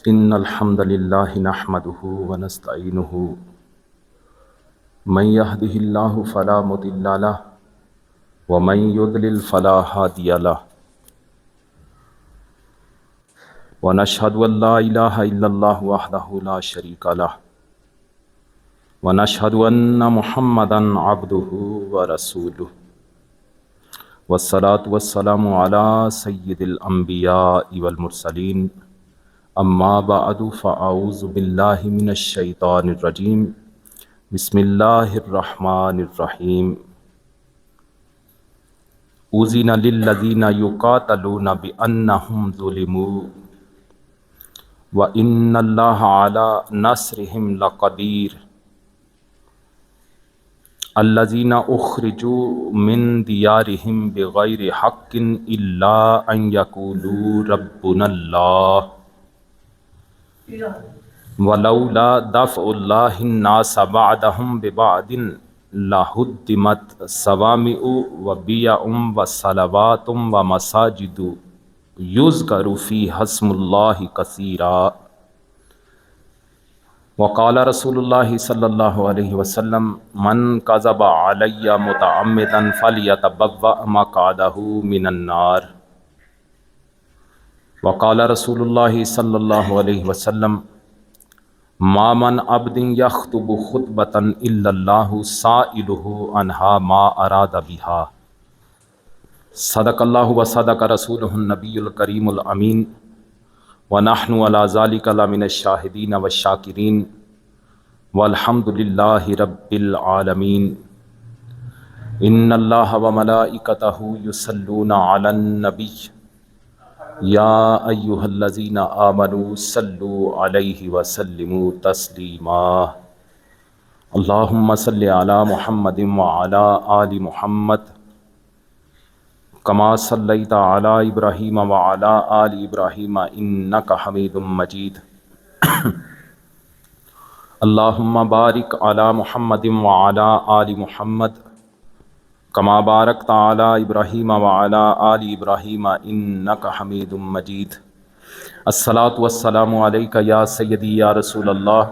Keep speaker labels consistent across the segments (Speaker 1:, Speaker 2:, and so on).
Speaker 1: إن الحمد لله نحمده ونستعينه من يهده الله فلا مضل له ومن يضلل فلا هادي له ونشهد أن لا إله إلا الله وحده لا شريك له ونشهد أن محمدا عبده ورسوله والصلاة والسلام على سيد الأنبياء والمرسلين اما بعد فاعوذ باللہ من الشیطان الرجیم بسم اللہ الرحمن الرحیم اذن للذین یقاتلون بانہم ظلموا وان اللہ علی نصرہم لقدیر الذین اخرجوا من دیارہم بغیر حق الا ان یقولوا ربنا اللہ ولولا دفع اللہ الناس بعدهم ببعض لہدمت صوامع وبیع وصلوات ومساجد یذکر فیہا اسم اللہ کثیرا وقال رسول اللہ صلی اللہ علیہ وسلم من کذب علی متعمدا فلیتبوأ مقعدہ من النار وقال رسول اللہ صلی اللہ علیہ وسلم ما من عبد یخطب خطبۃ الا اللہ سائلہ عنہا ما اراد بہا صدق اللہ وصدق رسولہ النبی الکریم الامین ونحن علی ذلک لمن الشاہدین والشاکرین والحمد للہ رب العالمین ان اللہ وملائکتہ یصلون علی النبی یا ایہا الذین آمنوا صلوا علیہ وسلموا تسلیما اللہم صلی علی محمد وعلی آل محمد کما صلیت علی ابراہیم وعلی آل ابراہیم انک حمید مجید اللہم بارک علی محمد وعلی آل محمد کما بارکت علی ابراہیم وعلی آل ابراہیم انک حمید مجید الصلاۃ والسلام علیک یا سیدی یا رسول اللہ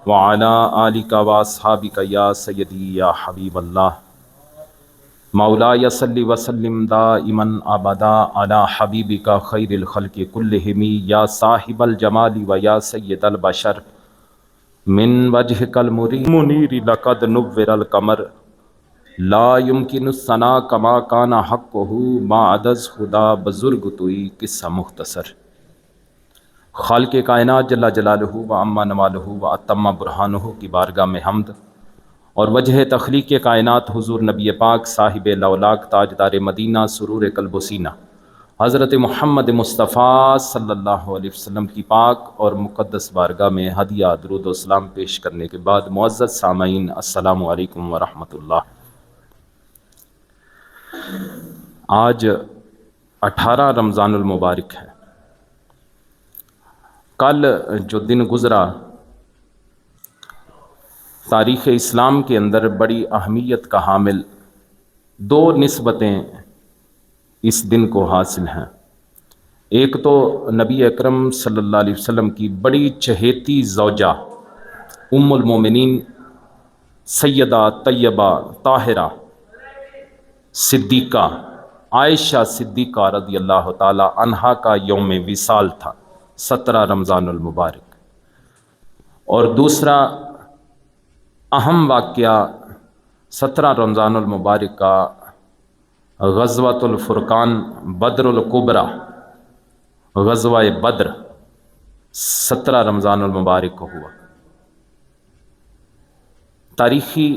Speaker 1: وعلی آلک واصحابک یا سیدی یا حبیب اللہ مولایا صلی وسلم دائما ابدا علی حبیبک خیر الخلق کلہم یا صاحب الجمال و یا سید البشر من وجہک المنیر لقد نور القمر لا یمکن الثناء کما کان حقہ بعد از خدا بزرگ توئی قصہ مختصر خالق کائنات جل جلالہ و عم نوالہ و اتم برہانہ کی بارگاہ میں حمد اور وجہ تخلیق کائنات حضور نبی پاک صاحب لولاک تاجدار مدینہ سرور قلب و سینہ حضرت محمد مصطفیٰ صلی اللہ علیہ وسلم کی پاک اور مقدس بارگاہ میں ہدیہ درود و سلام پیش کرنے کے بعد معزز سامعین السلام علیکم ورحمۃ اللہ۔ آج 18 رمضان المبارک ہے۔ کل جو دن گزرا تاریخ اسلام کے اندر بڑی اہمیت کا حامل دو نسبتیں اس دن کو حاصل ہیں۔ ایک تو نبی اکرم صلی اللہ علیہ وسلم کی بڑی چہیتی زوجہ ام المومنین سیدہ طیبہ طاہرہ صدیقہ عائشہ صدیقہ رضی اللہ تعالی عنہا کا یوم وصال تھا 17 رمضان المبارک، اور دوسرا اہم واقعہ 17 رمضان المبارک کا غزوۃ الفرقان بدر الکبریٰ غزوہ بدر 17 رمضان المبارک کو ہوا۔ تاریخی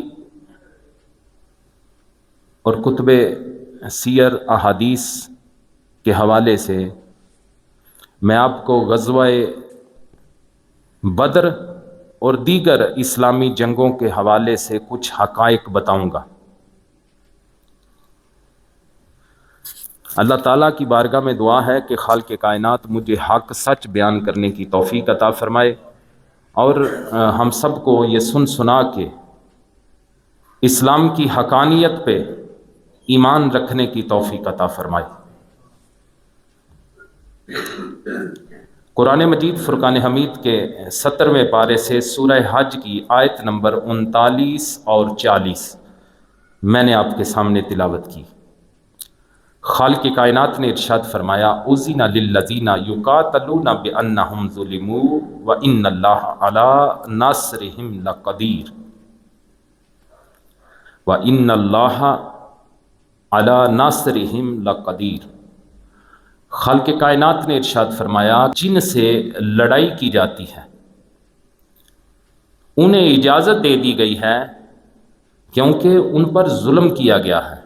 Speaker 1: اور کتب سیر احادیث کے حوالے سے میں آپ کو غزوہ بدر اور دیگر اسلامی جنگوں کے حوالے سے کچھ حقائق بتاؤں گا۔ اللہ تعالیٰ کی بارگاہ میں دعا ہے کہ خالق کائنات مجھے حق سچ بیان کرنے کی توفیق عطا فرمائے اور ہم سب کو یہ سنا کے اسلام کی حقانیت پہ ایمان رکھنے کی توفیق عطا فرمائے۔ قرآن مجید فرقان حمید کے 70ویں پارے سے سورہ حج کی آیت نمبر 39 اور 40 میں نے آپ کے سامنے تلاوت کی۔ خالق کائنات نے ارشاد فرمایا اذن للذین یقاتلون بانہم ظلموا وان اللہ علی نصرہم لقدیر وان اللہ علی نصرہم لقدیر۔ خالق کائنات نے ارشاد فرمایا جن سے لڑائی کی جاتی ہے انہیں اجازت دے دی گئی ہے کیونکہ ان پر ظلم کیا گیا ہے،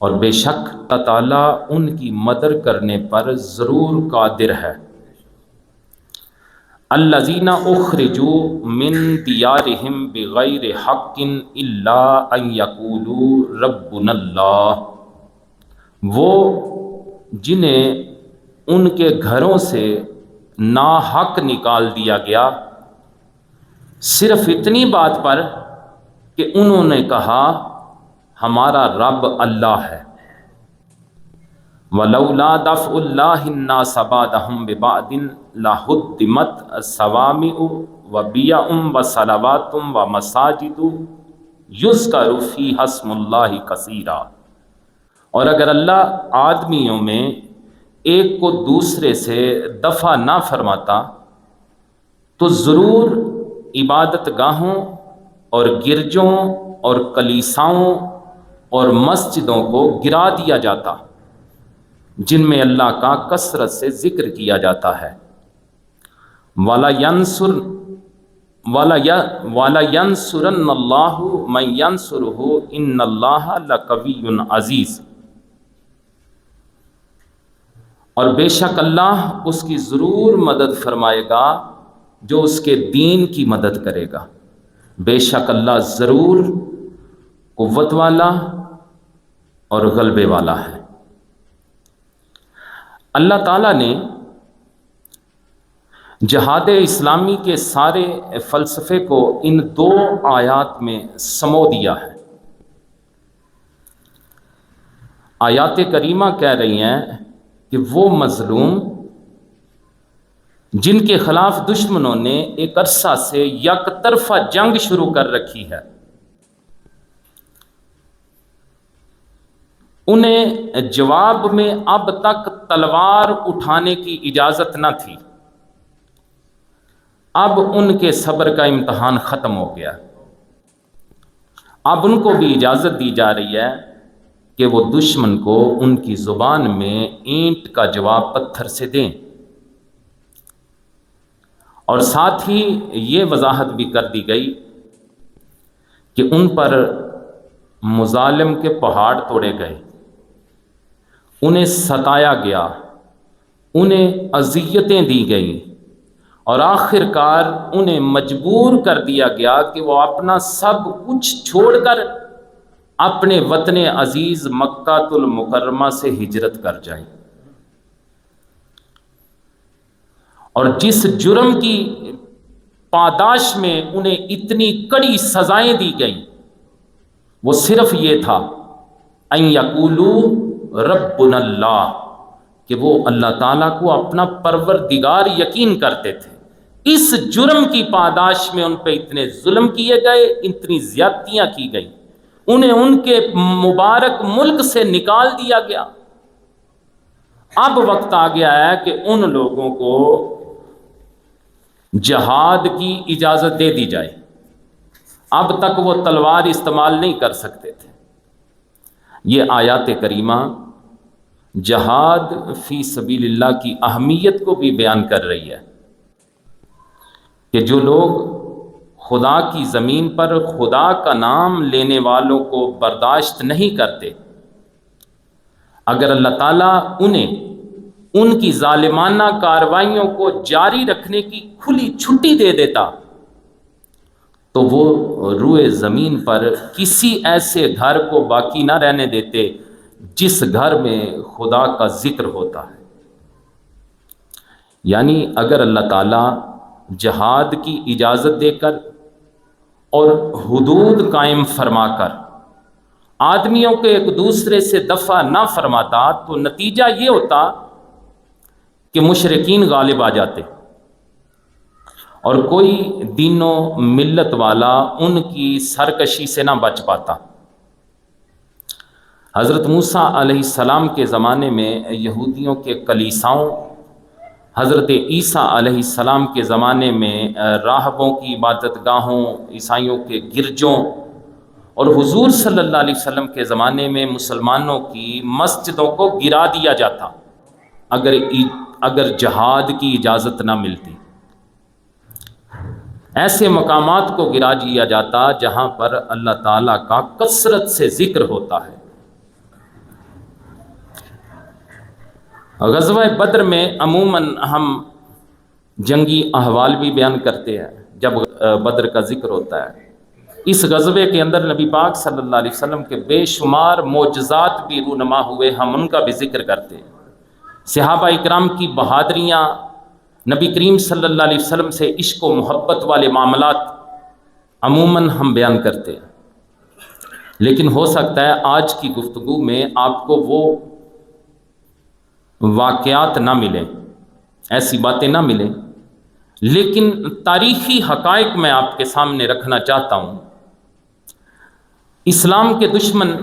Speaker 1: اور بے شک اللہ تعالیٰ ان کی مدد کرنے پر ضرور قادر ہے۔ الذین اخرجوا من دیارہم بغیر حق الا ان یقولوا ربنا اللہ، وہ جنہیں ان کے گھروں سے ناحق نکال دیا گیا صرف اتنی بات پر کہ انہوں نے کہا ہمارا رب اللہ ہے۔ وَلَوْلَا دَفْعُ اللَّهِ النَّاسَ بَعْضَهُم بِبَعْضٍ لَهُدِّمَتْ صَوَامِعُ وَبِيَعٌ وَصَلَوَاتٌ وَمَسَاجِدُ يُذْكَرُ فِيهَا اسْمُ اللَّهِ كَثِيرًا، اور اگر اللہ آدمیوں میں ایک کو دوسرے سے دفع نہ فرماتا تو ضرور عبادت گاہوں اور گرجوں اور کلیساؤں اور مسجدوں کو گرا دیا جاتا جن میں اللہ کا کثرت سے ذکر کیا جاتا ہے۔ وَلَا يَنْصُرَنَّ اللَّهُ مَن يَنْصُرُهُ إِنَّ اللَّهَ لَقَوِيٌّ عَزِيزٌ، اور بے شک اللہ اس کی ضرور مدد فرمائے گا جو اس کے دین کی مدد کرے گا، بے شک اللہ ضرور قوت والا اور غلبے والا ہے۔ اللہ تعالیٰ نے جہاد اسلامی کے سارے فلسفے کو ان دو آیات میں سمو دیا ہے۔ آیات کریمہ کہہ رہی ہیں کہ وہ مظلوم جن کے خلاف دشمنوں نے ایک عرصہ سے یک طرفہ جنگ شروع کر رکھی ہے، انہیں جواب میں اب تک تلوار اٹھانے کی اجازت نہ تھی، اب ان کے صبر کا امتحان ختم ہو گیا، اب ان کو بھی اجازت دی جا رہی ہے کہ وہ دشمن کو ان کی زبان میں اینٹ کا جواب پتھر سے دیں، اور ساتھ ہی یہ وضاحت بھی کر دی گئی کہ ان پر مظالم کے پہاڑ توڑے گئے، انہیں ستایا گیا، انہیں اذیتیں دی گئیں، اور آخر کار انہیں مجبور کر دیا گیا کہ وہ اپنا سب کچھ چھوڑ کر اپنے وطن عزیز مکہ المکرمہ سے ہجرت کر جائیں، اور جس جرم کی پاداش میں انہیں اتنی کڑی سزائیں دی گئیں وہ صرف یہ تھا ان یقولوا ربنا اللہ، کہ وہ اللہ تعالیٰ کو اپنا پروردگار یقین کرتے تھے۔ اس جرم کی پاداش میں ان پہ اتنے ظلم کیے گئے، اتنی زیادتیاں کی گئی، انہیں ان کے مبارک ملک سے نکال دیا گیا۔ اب وقت آ گیا ہے کہ ان لوگوں کو جہاد کی اجازت دے دی جائے، اب تک وہ تلوار استعمال نہیں کر سکتے تھے۔ یہ آیات کریمہ جہاد فی سبیل اللہ کی اہمیت کو بھی بیان کر رہی ہے کہ جو لوگ خدا کی زمین پر خدا کا نام لینے والوں کو برداشت نہیں کرتے، اگر اللہ تعالیٰ انہیں ان کی ظالمانہ کارروائیوں کو جاری رکھنے کی کھلی چھٹی دے دیتا تو وہ روئے زمین پر کسی ایسے گھر کو باقی نہ رہنے دیتے جس گھر میں خدا کا ذکر ہوتا ہے۔ یعنی اگر اللہ تعالیٰ جہاد کی اجازت دے کر اور حدود قائم فرما کر آدمیوں کے ایک دوسرے سے دفع نہ فرماتا تو نتیجہ یہ ہوتا کہ مشرکین غالب آ جاتے اور کوئی دین و ملت والا ان کی سرکشی سے نہ بچ پاتا۔ حضرت موسیٰ علیہ السلام کے زمانے میں یہودیوں کے کلیساؤں، حضرت عیسیٰ علیہ السلام کے زمانے میں راہبوں کی عبادت گاہوں، عیسائیوں کے گرجوں، اور حضور صلی اللہ علیہ وسلم کے زمانے میں مسلمانوں کی مسجدوں کو گرا دیا جاتا اگر جہاد کی اجازت نہ ملتی۔ ایسے مقامات کو گرا دیا جاتا جہاں پر اللہ تعالیٰ کا کثرت سے ذکر ہوتا ہے۔ غزوہ بدر میں عموماً ہم جنگی احوال بھی بیان کرتے ہیں جب بدر کا ذکر ہوتا ہے۔ اس غزوے کے اندر نبی پاک صلی اللہ علیہ وسلم کے بے شمار معجزات بھی رونما ہوئے، ہم ان کا بھی ذکر کرتے ہیں۔ صحابہ اکرام کی بہادریاں، نبی کریم صلی اللہ علیہ وسلم سے عشق و محبت والے معاملات عموماً ہم بیان کرتے ہیں، لیکن ہو سکتا ہے آج کی گفتگو میں آپ کو وہ واقعات نہ ملیں، ایسی باتیں نہ ملیں، لیکن تاریخی حقائق میں آپ کے سامنے رکھنا چاہتا ہوں۔ اسلام کے دشمن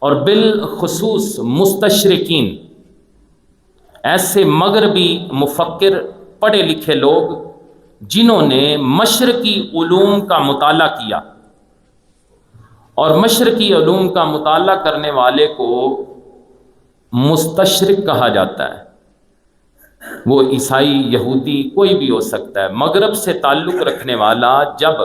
Speaker 1: اور بالخصوص مستشرقین، ایسے مغربی مفکر، پڑھے لکھے لوگ جنہوں نے مشرقی علوم کا مطالعہ کیا، اور مشرقی علوم کا مطالعہ کرنے والے کو مستشرق کہا جاتا ہے۔ وہ عیسائی، یہودی، کوئی بھی ہو سکتا ہے، مغرب سے تعلق رکھنے والا جب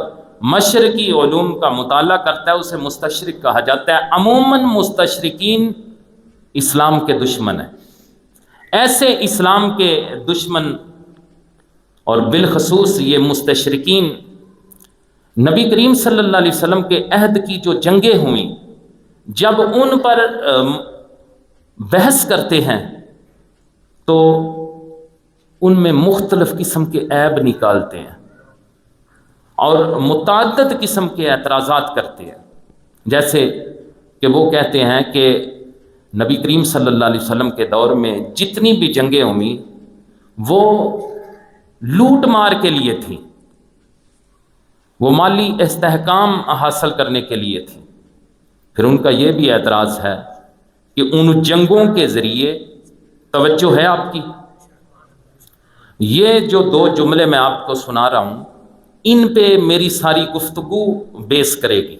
Speaker 1: مشرقی علوم کا مطالعہ کرتا ہے اسے مستشرق کہا جاتا ہے۔ عموماً مستشرقین اسلام کے دشمن ہیں۔ ایسے اسلام کے دشمن اور بالخصوص یہ مستشرقین نبی کریم صلی اللہ علیہ وسلم کے عہد کی جو جنگیں ہوئیں، جب ان پر بحث کرتے ہیں تو ان میں مختلف قسم کے عیب نکالتے ہیں اور متعدد قسم کے اعتراضات کرتے ہیں، جیسے کہ وہ کہتے ہیں کہ نبی کریم صلی اللہ علیہ وسلم کے دور میں جتنی بھی جنگیں ہوئیں وہ لوٹ مار کے لیے تھیں، وہ مالی استحکام حاصل کرنے کے لیے تھیں۔ پھر ان کا یہ بھی اعتراض ہے کہ ان جنگوں کے ذریعے، توجہ ہے آپ کی، یہ جو دو جملے میں آپ کو سنا رہا ہوں ان پہ میری ساری گفتگو بیس کرے گی۔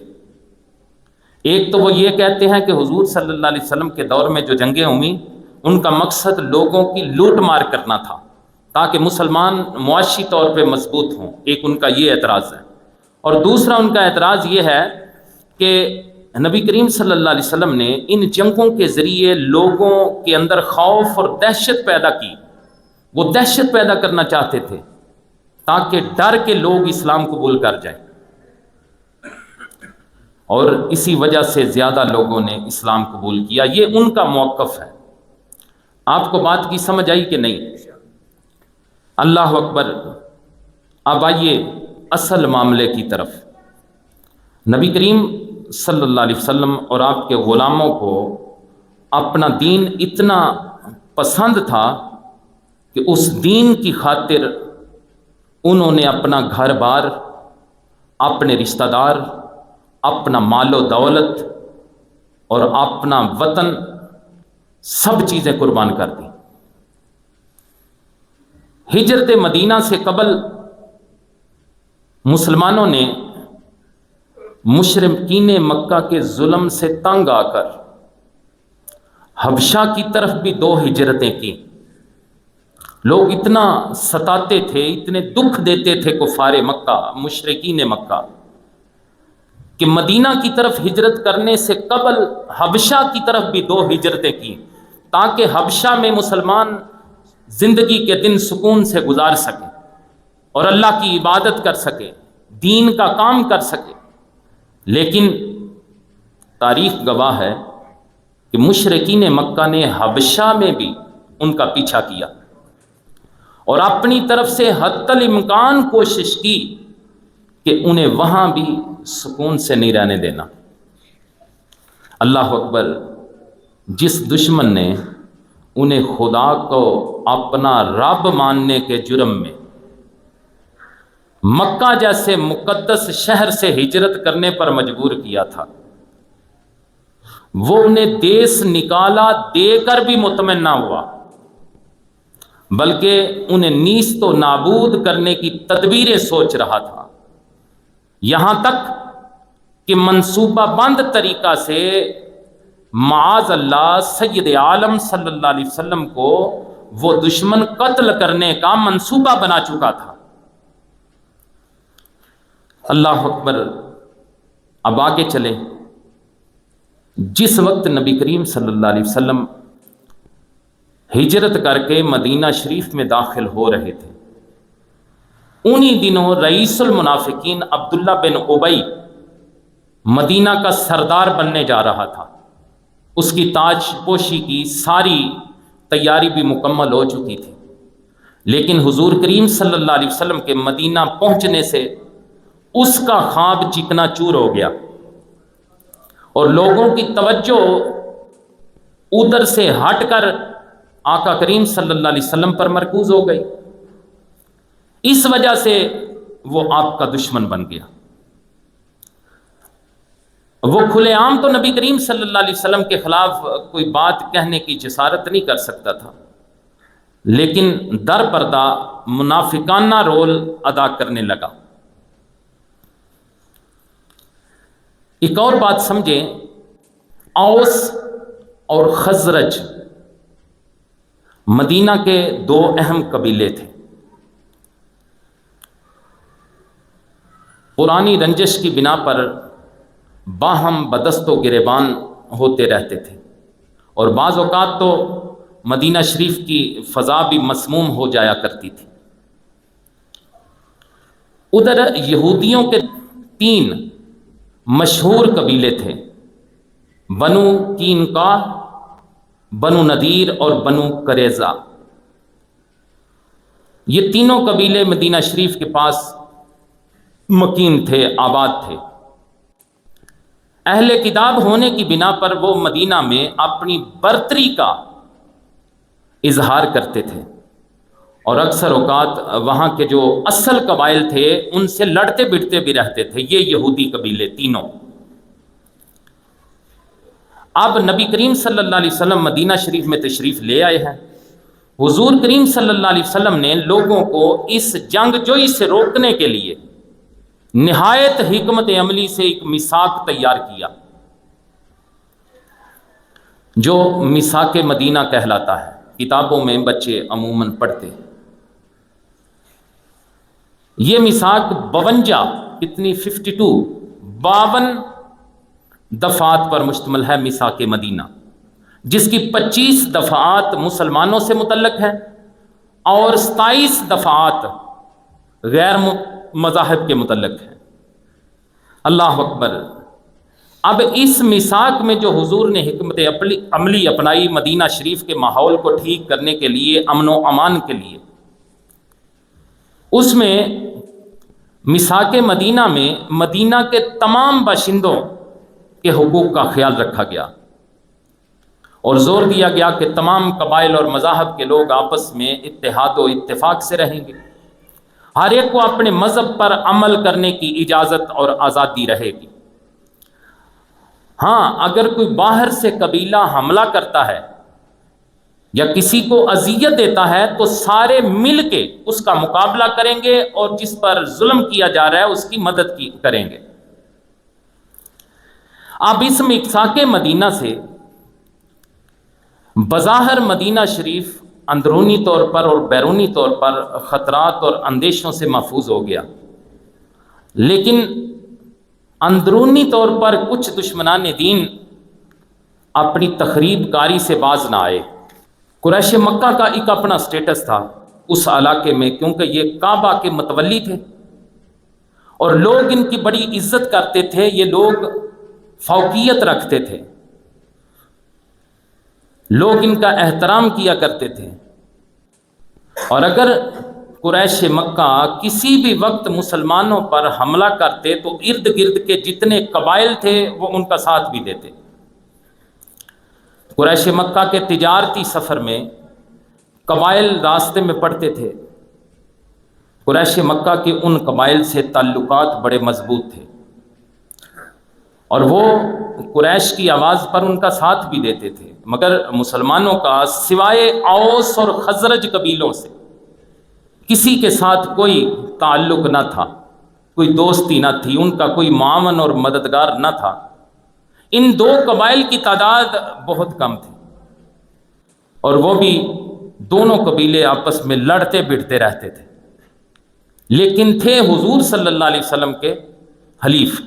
Speaker 1: ایک تو وہ یہ کہتے ہیں کہ حضور صلی اللہ علیہ وسلم کے دور میں جو جنگیں ہوئیں ان کا مقصد لوگوں کی لوٹ مار کرنا تھا تاکہ مسلمان معاشی طور پہ مضبوط ہوں، ایک ان کا یہ اعتراض ہے۔ اور دوسرا ان کا اعتراض یہ ہے کہ نبی کریم صلی اللہ علیہ وسلم نے ان جنگوں کے ذریعے لوگوں کے اندر خوف اور دہشت پیدا کی، وہ دہشت پیدا کرنا چاہتے تھے تاکہ ڈر کے لوگ اسلام قبول کر جائیں، اور اسی وجہ سے زیادہ لوگوں نے اسلام قبول کیا۔ یہ ان کا موقف ہے۔ آپ کو بات کی سمجھ آئی کہ نہیں؟ اللہ اکبر۔ اب آئیے اصل معاملے کی طرف۔ نبی کریم صلی اللہ علیہ وسلم اور آپ کے غلاموں کو اپنا دین اتنا پسند تھا کہ اس دین کی خاطر انہوں نے اپنا گھر بار، اپنے رشتہ دار، اپنا مال و دولت اور اپنا وطن، سب چیزیں قربان کر دیں۔ ہجرت مدینہ سے قبل مسلمانوں نے مشرکین مکہ کے ظلم سے تنگ آ کر حبشہ کی طرف بھی 2 ہجرتیں کی۔ لوگ اتنا ستاتے تھے، اتنے دکھ دیتے تھے کفار مکہ، مشرکین مکہ، کہ مدینہ کی طرف ہجرت کرنے سے قبل حبشہ کی طرف بھی 2 ہجرتیں کی تاکہ حبشہ میں مسلمان زندگی کے دن سکون سے گزار سکیں اور اللہ کی عبادت کر سکے، دین کا کام کر سکے۔ لیکن تاریخ گواہ ہے کہ مشرکین مکہ نے حبشہ میں بھی ان کا پیچھا کیا اور اپنی طرف سے حتی الامکان کوشش کی کہ انہیں وہاں بھی سکون سے نہیں رہنے دینا۔ اللہ اکبر۔ جس دشمن نے انہیں خدا کو اپنا رب ماننے کے جرم میں مکہ جیسے مقدس شہر سے ہجرت کرنے پر مجبور کیا تھا، وہ انہیں دیس نکالا دے کر بھی مطمئن نہ ہوا، بلکہ انہیں نیست و نابود کرنے کی تدبیریں سوچ رہا تھا، یہاں تک کہ منصوبہ بند طریقہ سے معاذ اللہ سید عالم صلی اللہ علیہ وسلم کو وہ دشمن قتل کرنے کا منصوبہ بنا چکا تھا۔ اللہ اکبر۔ اب آگے چلیں۔ جس وقت نبی کریم صلی اللہ علیہ وسلم ہجرت کر کے مدینہ شریف میں داخل ہو رہے تھے، انہی دنوں رئیس المنافقین عبداللہ بن ابی مدینہ کا سردار بننے جا رہا تھا۔ اس کی تاج پوشی کی ساری تیاری بھی مکمل ہو چکی تھی، لیکن حضور کریم صلی اللہ علیہ وسلم کے مدینہ پہنچنے سے اس کا خواب چکنا چور ہو گیا اور لوگوں کی توجہ ادھر سے ہٹ کر آقا کریم صلی اللہ علیہ وسلم پر مرکوز ہو گئی۔ اس وجہ سے وہ آپ کا دشمن بن گیا۔ وہ کھلے عام تو نبی کریم صلی اللہ علیہ وسلم کے خلاف کوئی بات کہنے کی جسارت نہیں کر سکتا تھا، لیکن در پردہ منافقانہ رول ادا کرنے لگا۔ ایک اور بات سمجھیں، اوس اور خزرج مدینہ کے دو اہم قبیلے تھے، پرانی رنجش کی بنا پر باہم بدست و گریبان ہوتے رہتے تھے، اور بعض اوقات تو مدینہ شریف کی فضا بھی مسموم ہو جایا کرتی تھی۔ ادھر یہودیوں کے 3 مشہور قبیلے تھے، بنو قینقاع، بنو نذیر اور بنو قریظہ۔ یہ تینوں قبیلے مدینہ شریف کے پاس مقیم تھے، آباد تھے۔ اہل کتاب ہونے کی بنا پر وہ مدینہ میں اپنی برتری کا اظہار کرتے تھے، اور اکثر اوقات وہاں کے جو اصل قبائل تھے ان سے لڑتے بڑھتے بھی رہتے تھے، یہ یہودی قبیلے تینوں۔ اب نبی کریم صلی اللہ علیہ وسلم مدینہ شریف میں تشریف لے آئے ہیں۔ حضور کریم صلی اللہ علیہ وسلم نے لوگوں کو اس جنگ جوئی سے روکنے کے لیے نہایت حکمت عملی سے ایک میثاق تیار کیا، جو میثاق مدینہ کہلاتا ہے۔ کتابوں میں بچے عموماً پڑھتے ہیں۔ یہ میثاق 52 کتنی 52 دفعات پر مشتمل ہے، میثاق مدینہ، جس کی 25 دفعات مسلمانوں سے متعلق ہے اور 27 دفعات غیر مذاہب کے متعلق ہے۔ اللہ اکبر۔ اب اس میثاق میں جو حضور نے حکمت عملی اپنائی مدینہ شریف کے ماحول کو ٹھیک کرنے کے لیے، امن و امان کے لیے، اس میں میثاق مدینہ میں مدینہ کے تمام باشندوں کے حقوق کا خیال رکھا گیا، اور زور دیا گیا کہ تمام قبائل اور مذاہب کے لوگ آپس میں اتحاد و اتفاق سے رہیں گے، ہر ایک کو اپنے مذہب پر عمل کرنے کی اجازت اور آزادی رہے گی۔ ہاں، اگر کوئی باہر سے قبیلہ حملہ کرتا ہے یا کسی کو اذیت دیتا ہے تو سارے مل کے اس کا مقابلہ کریں گے، اور جس پر ظلم کیا جا رہا ہے اس کی مدد کریں گے۔ اب اس میثاق مدینہ سے بظاہر مدینہ شریف اندرونی طور پر اور بیرونی طور پر خطرات اور اندیشوں سے محفوظ ہو گیا، لیکن اندرونی طور پر کچھ دشمنان دین اپنی تخریب کاری سے باز نہ آئے۔ قریش مکہ کا ایک اپنا سٹیٹس تھا اس علاقے میں، کیونکہ یہ کعبہ کے متولی تھے اور لوگ ان کی بڑی عزت کرتے تھے، یہ لوگ فوقیت رکھتے تھے، لوگ ان کا احترام کیا کرتے تھے، اور اگر قریش مکہ کسی بھی وقت مسلمانوں پر حملہ کرتے تو ارد گرد کے جتنے قبائل تھے وہ ان کا ساتھ بھی دیتے۔ قریش مکہ کے تجارتی سفر میں قبائل راستے میں پڑتے تھے۔ قریش مکہ کے ان قبائل سے تعلقات بڑے مضبوط تھے، اور وہ قریش کی آواز پر ان کا ساتھ بھی دیتے تھے، مگر مسلمانوں کا سوائے اوس اور خزرج قبیلوں سے کسی کے ساتھ کوئی تعلق نہ تھا، کوئی دوستی نہ تھی، ان کا کوئی معاون اور مددگار نہ تھا۔ ان دو قبائل کی تعداد بہت کم تھی، اور وہ بھی دونوں قبیلے آپس میں لڑتے بڑھتے رہتے تھے، لیکن تھے حضور صلی اللہ علیہ وسلم کے حلیف۔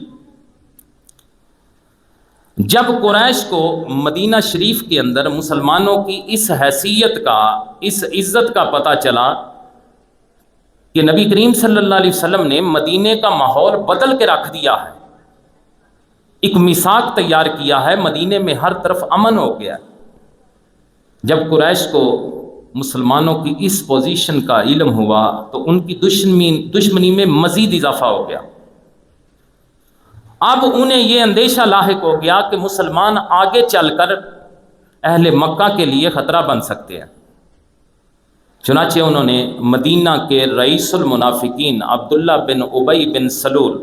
Speaker 1: جب قریش کو مدینہ شریف کے اندر مسلمانوں کی اس حیثیت کا، اس عزت کا پتہ چلا کہ نبی کریم صلی اللہ علیہ وسلم نے مدینے کا ماحول بدل کے رکھ دیا ہے، ایک میثاق تیار کیا ہے، مدینے میں ہر طرف امن ہو گیا۔ جب قریش کو مسلمانوں کی اس پوزیشن کا علم ہوا تو ان کی دشمنی میں مزید اضافہ ہو گیا۔ اب انہیں یہ اندیشہ لاحق ہو گیا کہ مسلمان آگے چل کر اہل مکہ کے لیے خطرہ بن سکتے ہیں۔ چنانچہ انہوں نے مدینہ کے رئیس المنافقین عبداللہ بن ابی بن سلول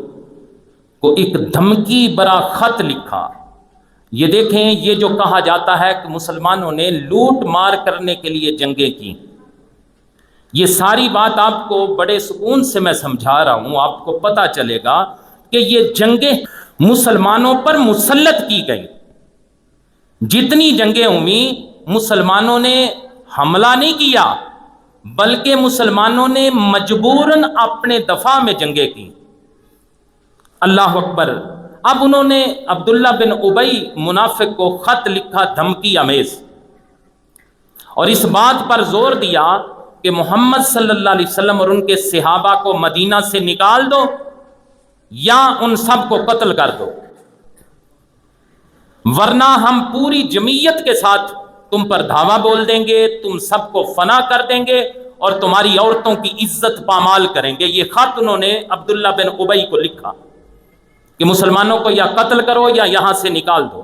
Speaker 1: کو ایک دھمکی بھرا خط لکھا۔ یہ دیکھیں، یہ جو کہا جاتا ہے کہ مسلمانوں نے لوٹ مار کرنے کے لیے جنگیں کی، یہ ساری بات آپ کو بڑے سکون سے میں سمجھا رہا ہوں، آپ کو پتہ چلے گا کہ یہ جنگیں مسلمانوں پر مسلط کی گئی۔ جتنی جنگیں ہوئیں، مسلمانوں نے حملہ نہیں کیا، بلکہ مسلمانوں نے مجبوراً اپنے دفاع میں جنگیں کی۔ اللہ اکبر۔ اب انہوں نے عبداللہ بن ابی منافق کو خط لکھا دھمکی امیز، اور اس بات پر زور دیا کہ محمد صلی اللہ علیہ وسلم اور ان کے صحابہ کو مدینہ سے نکال دو یا ان سب کو قتل کر دو، ورنہ ہم پوری جمعیت کے ساتھ تم پر دھاوا بول دیں گے، تم سب کو فنا کر دیں گے اور تمہاری عورتوں کی عزت پامال کریں گے۔ یہ خط انہوں نے عبداللہ بن ابی کو لکھا کہ مسلمانوں کو یا قتل کرو یا یہاں سے نکال دو۔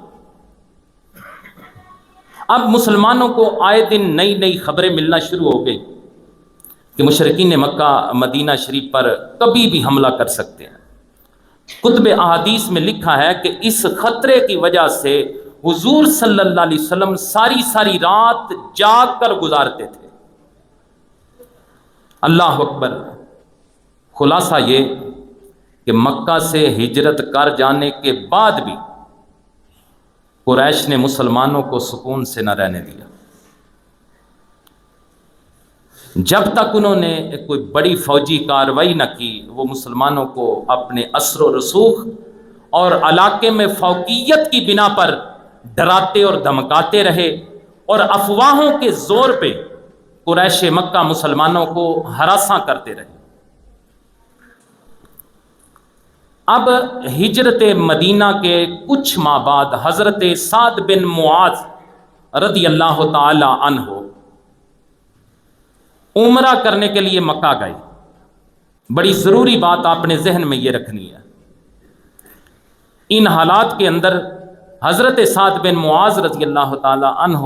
Speaker 1: اب مسلمانوں کو آئے دن نئی نئی خبریں ملنا شروع ہو گئی کہ مشرکین مکہ مدینہ شریف پر کبھی بھی حملہ کر سکتے ہیں۔ کتب احادیث میں لکھا ہے کہ اس خطرے کی وجہ سے حضور صلی اللہ علیہ وسلم ساری رات جاگ کر گزارتے تھے۔ اللہ اکبر۔ خلاصہ یہ کہ مکہ سے ہجرت کر جانے کے بعد بھی قریش نے مسلمانوں کو سکون سے نہ رہنے دیا۔ جب تک انہوں نے کوئی بڑی فوجی کارروائی نہ کی، وہ مسلمانوں کو اپنے اثر و رسوخ اور علاقے میں فوقیت کی بنا پر ڈراتے اور دھمکاتے رہے، اور افواہوں کے زور پہ قریش مکہ مسلمانوں کو ہراساں کرتے رہے۔ اب ہجرت مدینہ کے کچھ ماہ بعد حضرت سعد بن معاذ رضی اللہ تعالی عنہ عمرہ کرنے کے لیے مکہ گئے۔ بڑی ضروری بات آپ نے ذہن میں یہ رکھنی ہے، ان حالات کے اندر حضرت سعد بن معاذ رضی اللہ تعالی عنہ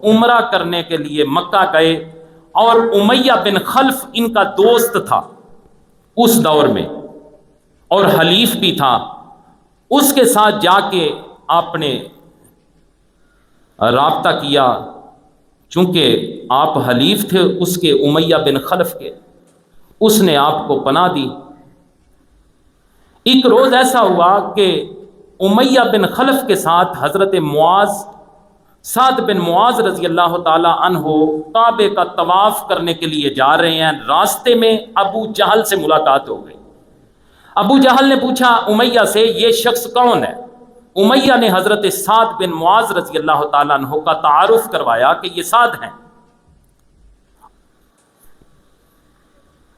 Speaker 1: عمرہ کرنے کے لیے مکہ گئے، اور امیہ بن خلف ان کا دوست تھا اس دور میں اور حلیف بھی تھا۔ اس کے ساتھ جا کے آپ نے رابطہ کیا، چونکہ آپ حلیف تھے اس کے امیہ بن خلف کے، اس نے آپ کو پناہ دی۔ ایک روز ایسا ہوا کہ امیہ بن خلف کے ساتھ حضرت سعد بن معاذ رضی اللہ تعالی عنہ کعبے کا طواف کرنے کے لیے جا رہے ہیں۔ راستے میں ابو جہل سے ملاقات ہو گئی۔ ابو جہل نے پوچھا امیہ سے، یہ شخص کون ہے؟ امیہ نے حضرت سعد بن معاذ رضی اللہ تعالیٰ عنہ کا تعارف کروایا کہ یہ سعد ہیں۔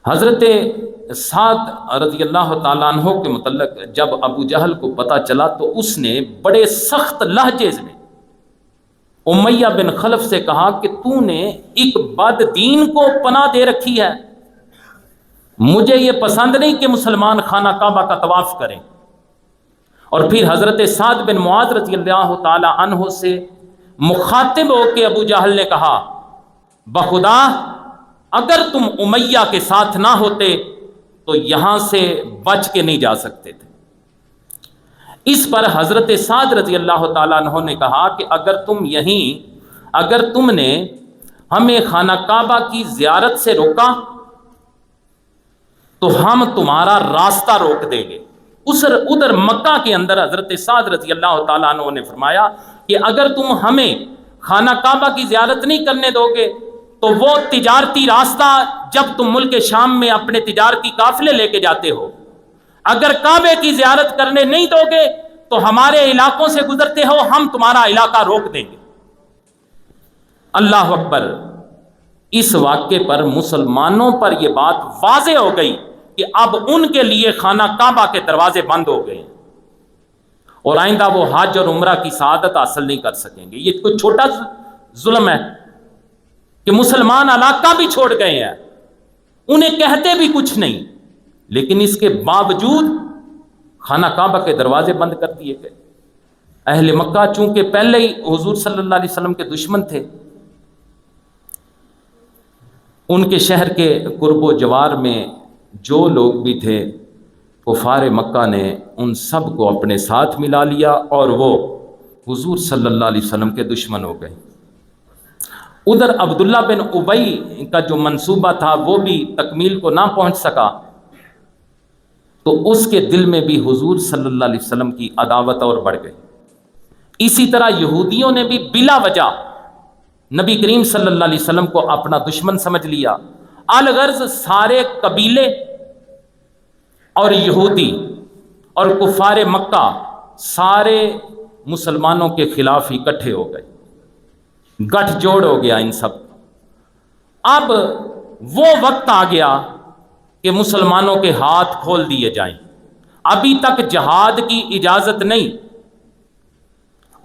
Speaker 1: حضرت سعد رضی اللہ تعالیٰ عنہ کے متعلق جب ابو جہل کو پتہ چلا تو اس نے بڑے سخت لہجے میں امیہ بن خلف سے کہا کہ تو نے ایک بد دین کو پناہ دے رکھی ہے، مجھے یہ پسند نہیں کہ مسلمان خانہ کعبہ کا طواف کریں۔ اور پھر حضرت سعد بن معاذ رضی اللہ تعالی عنہ سے مخاطب ہو کے ابو جہل نے کہا بخدا اگر تم امیہ کے ساتھ نہ ہوتے تو یہاں سے بچ کے نہیں جا سکتے تھے۔ اس پر حضرت سعد رضی اللہ تعالیٰ عنہ نے کہا کہ اگر تم نے ہمیں خانہ کعبہ کی زیارت سے روکا تو ہم تمہارا راستہ روک دیں گے۔ ادھر مکہ کے اندر حضرت سعد رضی اللہ تعالیٰ عنہ نے فرمایا کہ اگر تم ہمیں خانہ کعبہ کی زیارت نہیں کرنے دو گے تو وہ تجارتی راستہ جب تم ملک شام میں اپنے تجارتی قافلے لے کے جاتے ہو، اگر کعبے کی زیارت کرنے نہیں دو گے تو ہمارے علاقوں سے گزرتے ہو، ہم تمہارا علاقہ روک دیں گے۔ اللہ اکبر۔ اس واقعے پر مسلمانوں پر یہ بات واضح ہو گئی کہ اب ان کے لیے خانہ کعبہ کے دروازے بند ہو گئے اور آئندہ وہ حج اور عمرہ کی سعادت حاصل نہیں کر سکیں گے۔ یہ کوئی چھوٹا ظلم ہے کہ مسلمان علاقہ بھی چھوڑ گئے ہیں، انہیں کہتے بھی کچھ نہیں، لیکن اس کے باوجود خانہ کعبہ کے دروازے بند کر دیے گئے۔ اہل مکہ چونکہ پہلے ہی حضور صلی اللہ علیہ وسلم کے دشمن تھے، ان کے شہر کے قرب و جوار میں جو لوگ بھی تھے کفار مکہ نے ان سب کو اپنے ساتھ ملا لیا اور وہ حضور صلی اللہ علیہ وسلم کے دشمن ہو گئے۔ ادھر عبداللہ بن ابی کا جو منصوبہ تھا وہ بھی تکمیل کو نہ پہنچ سکا، تو اس کے دل میں بھی حضور صلی اللہ علیہ وسلم کی عداوت اور بڑھ گئی۔ اسی طرح یہودیوں نے بھی بلا وجہ نبی کریم صلی اللہ علیہ وسلم کو اپنا دشمن سمجھ لیا۔ الغرض سارے قبیلے اور یہودی اور کفار مکہ سارے مسلمانوں کے خلاف اکٹھے ہو گئے، گٹھ جوڑ ہو گیا ان سب۔ اب وہ وقت آ گیا کہ مسلمانوں کے ہاتھ کھول دیے جائیں۔ ابھی تک جہاد کی اجازت نہیں،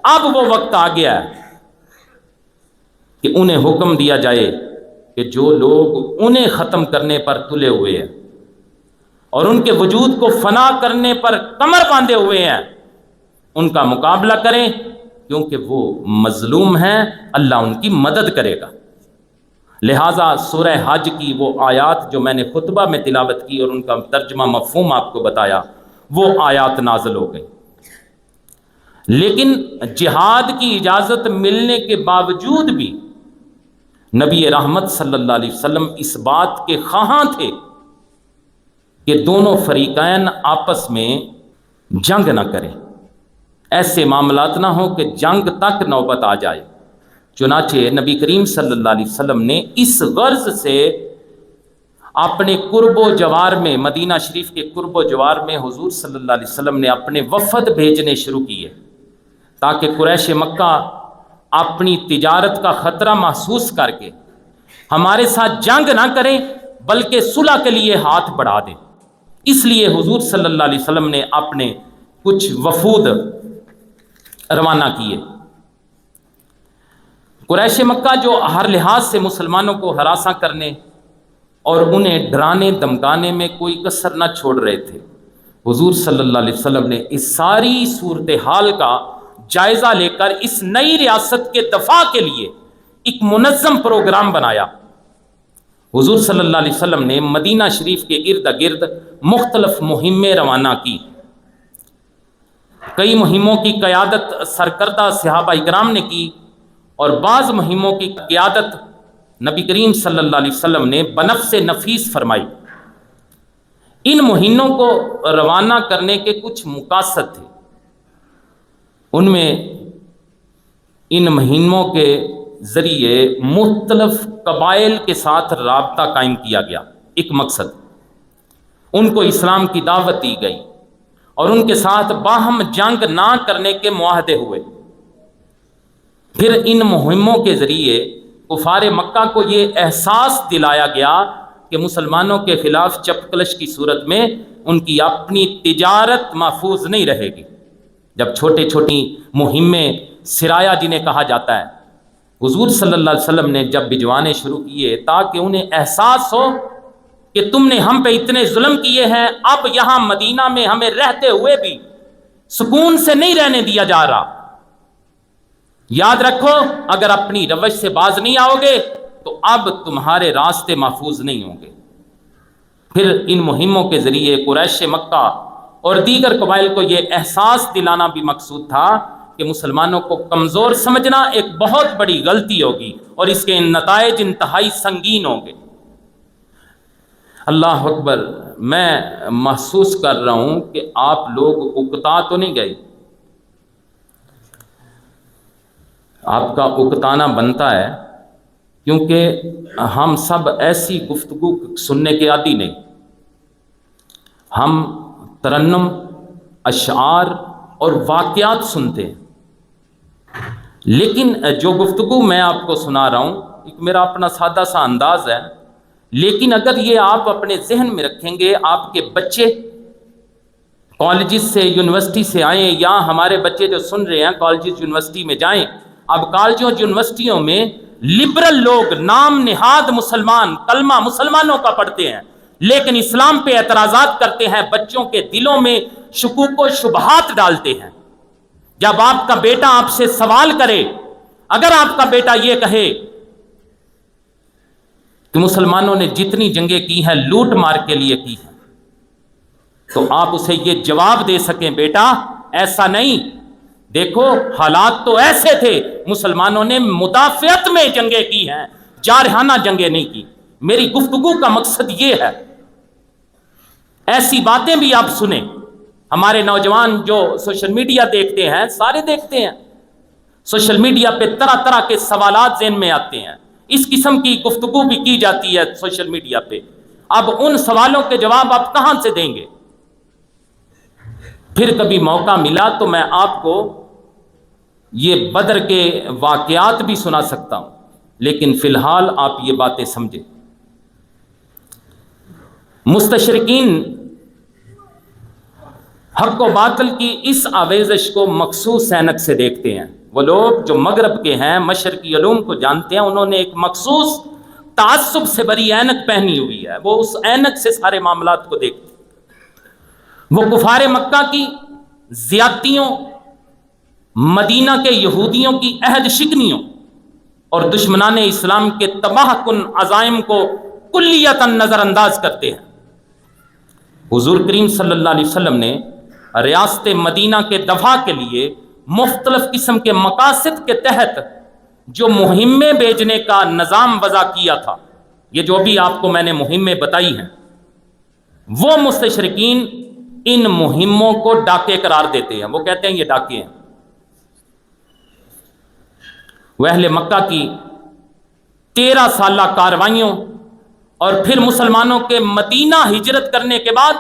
Speaker 1: اب وہ وقت آ گیا ہے کہ انہیں حکم دیا جائے کہ جو لوگ انہیں ختم کرنے پر تلے ہوئے ہیں اور ان کے وجود کو فنا کرنے پر کمر باندھے ہوئے ہیں ان کا مقابلہ کریں، کیونکہ وہ مظلوم ہیں، اللہ ان کی مدد کرے گا۔ لہٰذا سورہ حج کی وہ آیات جو میں نے خطبہ میں تلاوت کی اور ان کا ترجمہ مفہوم آپ کو بتایا، وہ آیات نازل ہو گئی۔ لیکن جہاد کی اجازت ملنے کے باوجود بھی نبی رحمت صلی اللہ علیہ وسلم اس بات کے خواہاں تھے کہ دونوں فریقین آپس میں جنگ نہ کریں، ایسے معاملات نہ ہوں کہ جنگ تک نوبت آ جائے۔ چنانچہ نبی کریم صلی اللہ علیہ وسلم نے اس غرض سے اپنے قرب و جوار میں، مدینہ شریف کے قرب و جوار میں حضور صلی اللہ علیہ وسلم نے اپنے وفد بھیجنے شروع کیے تاکہ قریش مکہ اپنی تجارت کا خطرہ محسوس کر کے ہمارے ساتھ جنگ نہ کریں بلکہ صلح کے لیے ہاتھ بڑھا دیں۔ اس لیے حضور صلی اللہ علیہ وسلم نے اپنے کچھ وفود روانہ کیے۔ قریش مکہ جو ہر لحاظ سے مسلمانوں کو ہراساں کرنے اور انہیں ڈرانے دمکانے میں کوئی کسر نہ چھوڑ رہے تھے، حضور صلی اللہ علیہ وسلم نے اس ساری صورتحال کا جائزہ لے کر اس نئی ریاست کے دفاع کے لیے ایک منظم پروگرام بنایا۔ حضور صلی اللہ علیہ وسلم نے مدینہ شریف کے ارد گرد مختلف مہمیں روانہ کی۔ کئی مہموں کی قیادت سرکردہ صحابہ اکرام نے کی اور بعض مہموں کی قیادت نبی کریم صلی اللہ علیہ وسلم نے بنفس نفیس فرمائی۔ ان مہموں کو روانہ کرنے کے کچھ مقاصد تھے، ان میں ان مہموں کے ذریعے مختلف قبائل کے ساتھ رابطہ قائم کیا گیا۔ ایک مقصد، ان کو اسلام کی دعوت دی گئی اور ان کے ساتھ باہم جنگ نہ کرنے کے معاہدے ہوئے۔ پھر ان مہموں کے ذریعے کفار مکہ کو یہ احساس دلایا گیا کہ مسلمانوں کے خلاف چپکلش کی صورت میں ان کی اپنی تجارت محفوظ نہیں رہے گی۔ جب چھوٹی چھوٹی مہمیں سرایا جنہیں کہا جاتا ہے، حضور صلی اللہ علیہ وسلم نے جب بھجوانے شروع کیے تاکہ انہیں احساس ہو کہ تم نے ہم پہ اتنے ظلم کیے ہیں، اب یہاں مدینہ میں ہمیں رہتے ہوئے بھی سکون سے نہیں رہنے دیا جا رہا، یاد رکھو، اگر اپنی روش سے باز نہیں آؤ گے تو اب تمہارے راستے محفوظ نہیں ہوں گے۔ پھر ان مہموں کے ذریعے قریش مکہ اور دیگر قبائل کو یہ احساس دلانا بھی مقصود تھا کہ مسلمانوں کو کمزور سمجھنا ایک بہت بڑی غلطی ہوگی اور اس کے نتائج انتہائی سنگین ہوں گے۔ اللہ اکبر، میں محسوس کر رہا ہوں کہ آپ لوگ اکتا تو نہیں گئے؟ آپ کا اکتانا بنتا ہے، کیونکہ ہم سب ایسی گفتگو سننے کے عادی نہیں۔ ہم ترنم، اشعار اور واقعات سنتے ہیں، لیکن جو گفتگو میں آپ کو سنا رہا ہوں ایک میرا اپنا سادہ سا انداز ہے، لیکن اگر یہ آپ اپنے ذہن میں رکھیں گے، آپ کے بچے کالجز سے، یونیورسٹی سے آئیں، یا ہمارے بچے جو سن رہے ہیں کالجز یونیورسٹی میں جائیں، اب کالجوں یونیورسٹیوں میں لبرل لوگ نام نہاد مسلمان کلمہ مسلمانوں کا پڑھتے ہیں، لیکن اسلام پہ اعتراضات کرتے ہیں، بچوں کے دلوں میں شکوک و شبہات ڈالتے ہیں۔ جب آپ کا بیٹا آپ سے سوال کرے، اگر آپ کا بیٹا یہ کہے کہ مسلمانوں نے جتنی جنگیں کی ہیں لوٹ مار کے لیے کی ہیں، تو آپ اسے یہ جواب دے سکیں، بیٹا ایسا نہیں، دیکھو حالات تو ایسے تھے، مسلمانوں نے مدافعت میں جنگیں کی ہیں، جارحانہ جنگیں نہیں کی۔ میری گفتگو کا مقصد یہ ہے، ایسی باتیں بھی آپ سنیں۔ ہمارے نوجوان جو سوشل میڈیا دیکھتے ہیں، سارے دیکھتے ہیں، سوشل میڈیا پہ طرح طرح کے سوالات ذہن میں آتے ہیں، اس قسم کی گفتگو بھی کی جاتی ہے سوشل میڈیا پہ۔ اب ان سوالوں کے جواب آپ کہاں سے دیں گے؟ پھر کبھی موقع ملا تو میں آپ کو یہ بدر کے واقعات بھی سنا سکتا ہوں، لیکن فی الحال آپ یہ باتیں سمجھیں۔ مستشرقین حق و باطل کی اس آویزش کو مخصوص اینک سے دیکھتے ہیں۔ وہ لوگ جو مغرب کے ہیں، مشرقی علوم کو جانتے ہیں، انہوں نے ایک مخصوص تعصب سے بری اینک پہنی ہوئی ہے، وہ اس اینک سے سارے معاملات کو دیکھتے ہیں۔ وہ کفار مکہ کی زیادتیوں، مدینہ کے یہودیوں کی عہد شکنیوں اور دشمنان اسلام کے تباہ کن عزائم کو کلیتاً نظر انداز کرتے ہیں۔ حضور کریم صلی اللہ علیہ وسلم نے ریاست مدینہ کے دفاع کے لیے مختلف قسم کے مقاصد کے تحت جو مہمیں بھیجنے کا نظام وضع کیا تھا، یہ جو بھی آپ کو میں نے مہمیں بتائی ہیں، وہ مستشرقین ان مہموں کو ڈاکے قرار دیتے ہیں۔ وہ کہتے ہیں یہ ڈاکے ہیں۔ وہ اہل مکہ کی 13 سالہ کاروائیوں اور پھر مسلمانوں کے مدینہ ہجرت کرنے کے بعد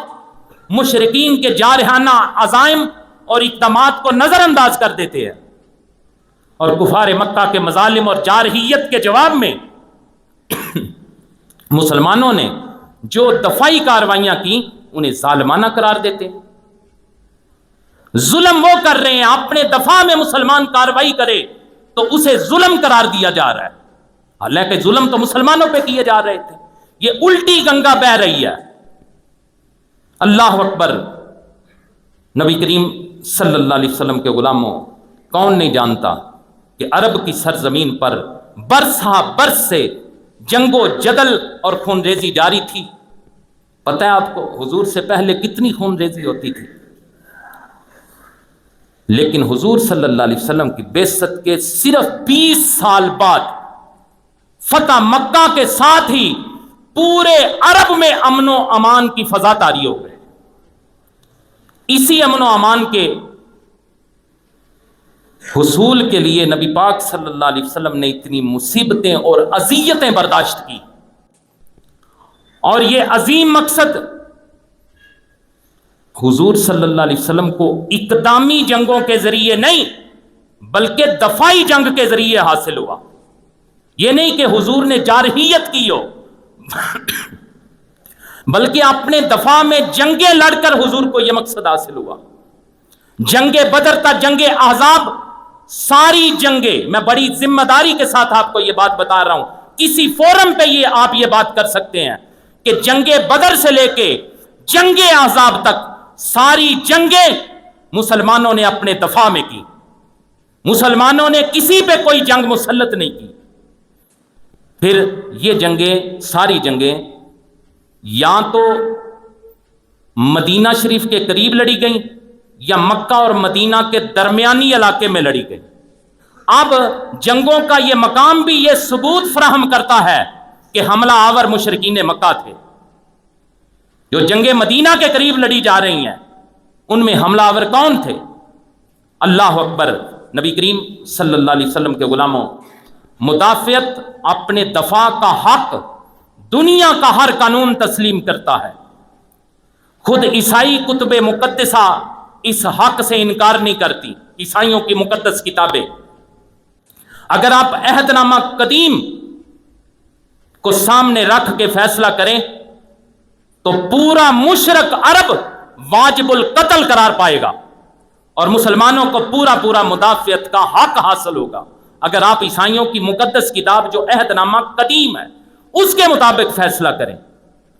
Speaker 1: مشرکین کے جارحانہ عزائم اور اقدامات کو نظر انداز کر دیتے ہیں، اور کفار مکہ کے مظالم اور جارحیت کے جواب میں مسلمانوں نے جو دفاعی کارروائیاں کی انہیں ظالمانہ قرار دیتے ہیں۔ ظلم وہ کر رہے ہیں، اپنے دفاع میں مسلمان کارروائی کرے تو اسے ظلم قرار دیا جا رہا ہے، حالانکہ ظلم تو مسلمانوں پہ کیے جا رہے تھے۔ یہ الٹی گنگا بہ رہی ہے۔ اللہ اکبر۔ نبی کریم صلی اللہ علیہ وسلم کے غلاموں، کون نہیں جانتا کہ عرب کی سرزمین پر برس ہا برس سے جنگ و جدل اور خون ریزی جاری تھی۔ پتہ ہے آپ کو حضور سے پہلے کتنی خون ریزی ہوتی تھی، لیکن حضور صلی اللہ علیہ وسلم کی بعثت کے صرف 20 سال بعد فتح مکہ کے ساتھ ہی پورے عرب میں امن و امان کی فضا طاری ہو گئے۔ اسی امن و امان کے حصول کے لیے نبی پاک صلی اللہ علیہ وسلم نے اتنی مصیبتیں اور اذیتیں برداشت کی، اور یہ عظیم مقصد حضور صلی اللہ علیہ وسلم کو اقدامی جنگوں کے ذریعے نہیں بلکہ دفاعی جنگ کے ذریعے حاصل ہوا۔ یہ نہیں کہ حضور نے جارحیت کی ہو، بلکہ اپنے دفاع میں جنگیں لڑ کر حضور کو یہ مقصد حاصل ہوا۔ جنگ بدر تا جنگ احزاب، ساری جنگیں، میں بڑی ذمہ داری کے ساتھ آپ کو یہ بات بتا رہا ہوں، کسی فورم پہ یہ آپ یہ بات کر سکتے ہیں کہ جنگ بدر سے لے کے جنگ احزاب تک ساری جنگیں مسلمانوں نے اپنے دفاع میں کی۔ مسلمانوں نے کسی پہ کوئی جنگ مسلط نہیں کی۔ پھر یہ جنگیں، ساری جنگیں یا تو مدینہ شریف کے قریب لڑی گئیں یا مکہ اور مدینہ کے درمیانی علاقے میں لڑی گئی۔ اب جنگوں کا یہ مقام بھی یہ ثبوت فراہم کرتا ہے کہ حملہ آور مشرکین مکہ تھے۔ جو جنگیں مدینہ کے قریب لڑی جا رہی ہیں ان میں حملہ آور کون تھے؟ اللہ اکبر۔ نبی کریم صلی اللہ علیہ وسلم کے غلاموں، مدافعت، اپنے دفاع کا حق دنیا کا ہر قانون تسلیم کرتا ہے۔ خود عیسائی کتب مقدسہ اس حق سے انکار نہیں کرتی، عیسائیوں کی مقدس کتابیں۔ اگر آپ عہد نامہ قدیم کو سامنے رکھ کے فیصلہ کریں تو پورا مشرق عرب واجب القتل قرار پائے گا اور مسلمانوں کو پورا مدافعت کا حق حاصل ہوگا اگر آپ عیسائیوں کی مقدس کتاب جو عہد نامہ قدیم ہے اس کے مطابق فیصلہ کریں۔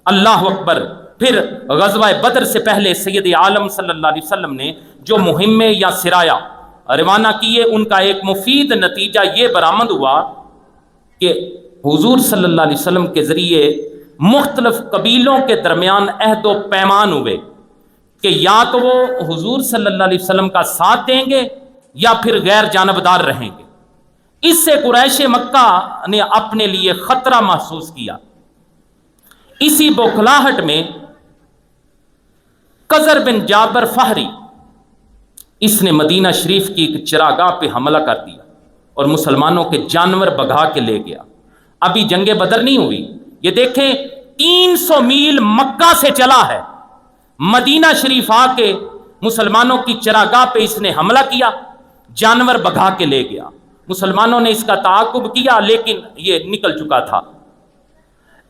Speaker 1: اللہ اکبر۔ پھر غزوہ بدر سے پہلے سید عالم صلی اللہ علیہ وسلم نے جو مہمیں یا سرایا روانہ کیے، ان کا ایک مفید نتیجہ یہ برآمد ہوا کہ حضور صلی اللہ علیہ وسلم کے ذریعے مختلف قبیلوں کے درمیان عہد و پیمان ہوئے کہ یا تو وہ حضور صلی اللہ علیہ وسلم کا ساتھ دیں گے یا پھر غیر جانبدار رہیں گے۔ اس سے قریش مکہ نے اپنے لیے خطرہ محسوس کیا۔ اسی بوکھلاہٹ میں قذر بن جابر فہری، اس نے مدینہ شریف کی ایک چراگاہ پہ حملہ کر دیا اور مسلمانوں کے جانور بگھا کے لے گیا۔ ابھی جنگ بدر نہیں ہوئی، یہ دیکھیں 300 میل مکہ سے چلا ہے، مدینہ شریف آ کے مسلمانوں کی چراگاہ پہ اس نے حملہ کیا، جانور بگھا کے لے گیا۔ مسلمانوں نے اس کا تعاقب کیا لیکن یہ نکل چکا تھا۔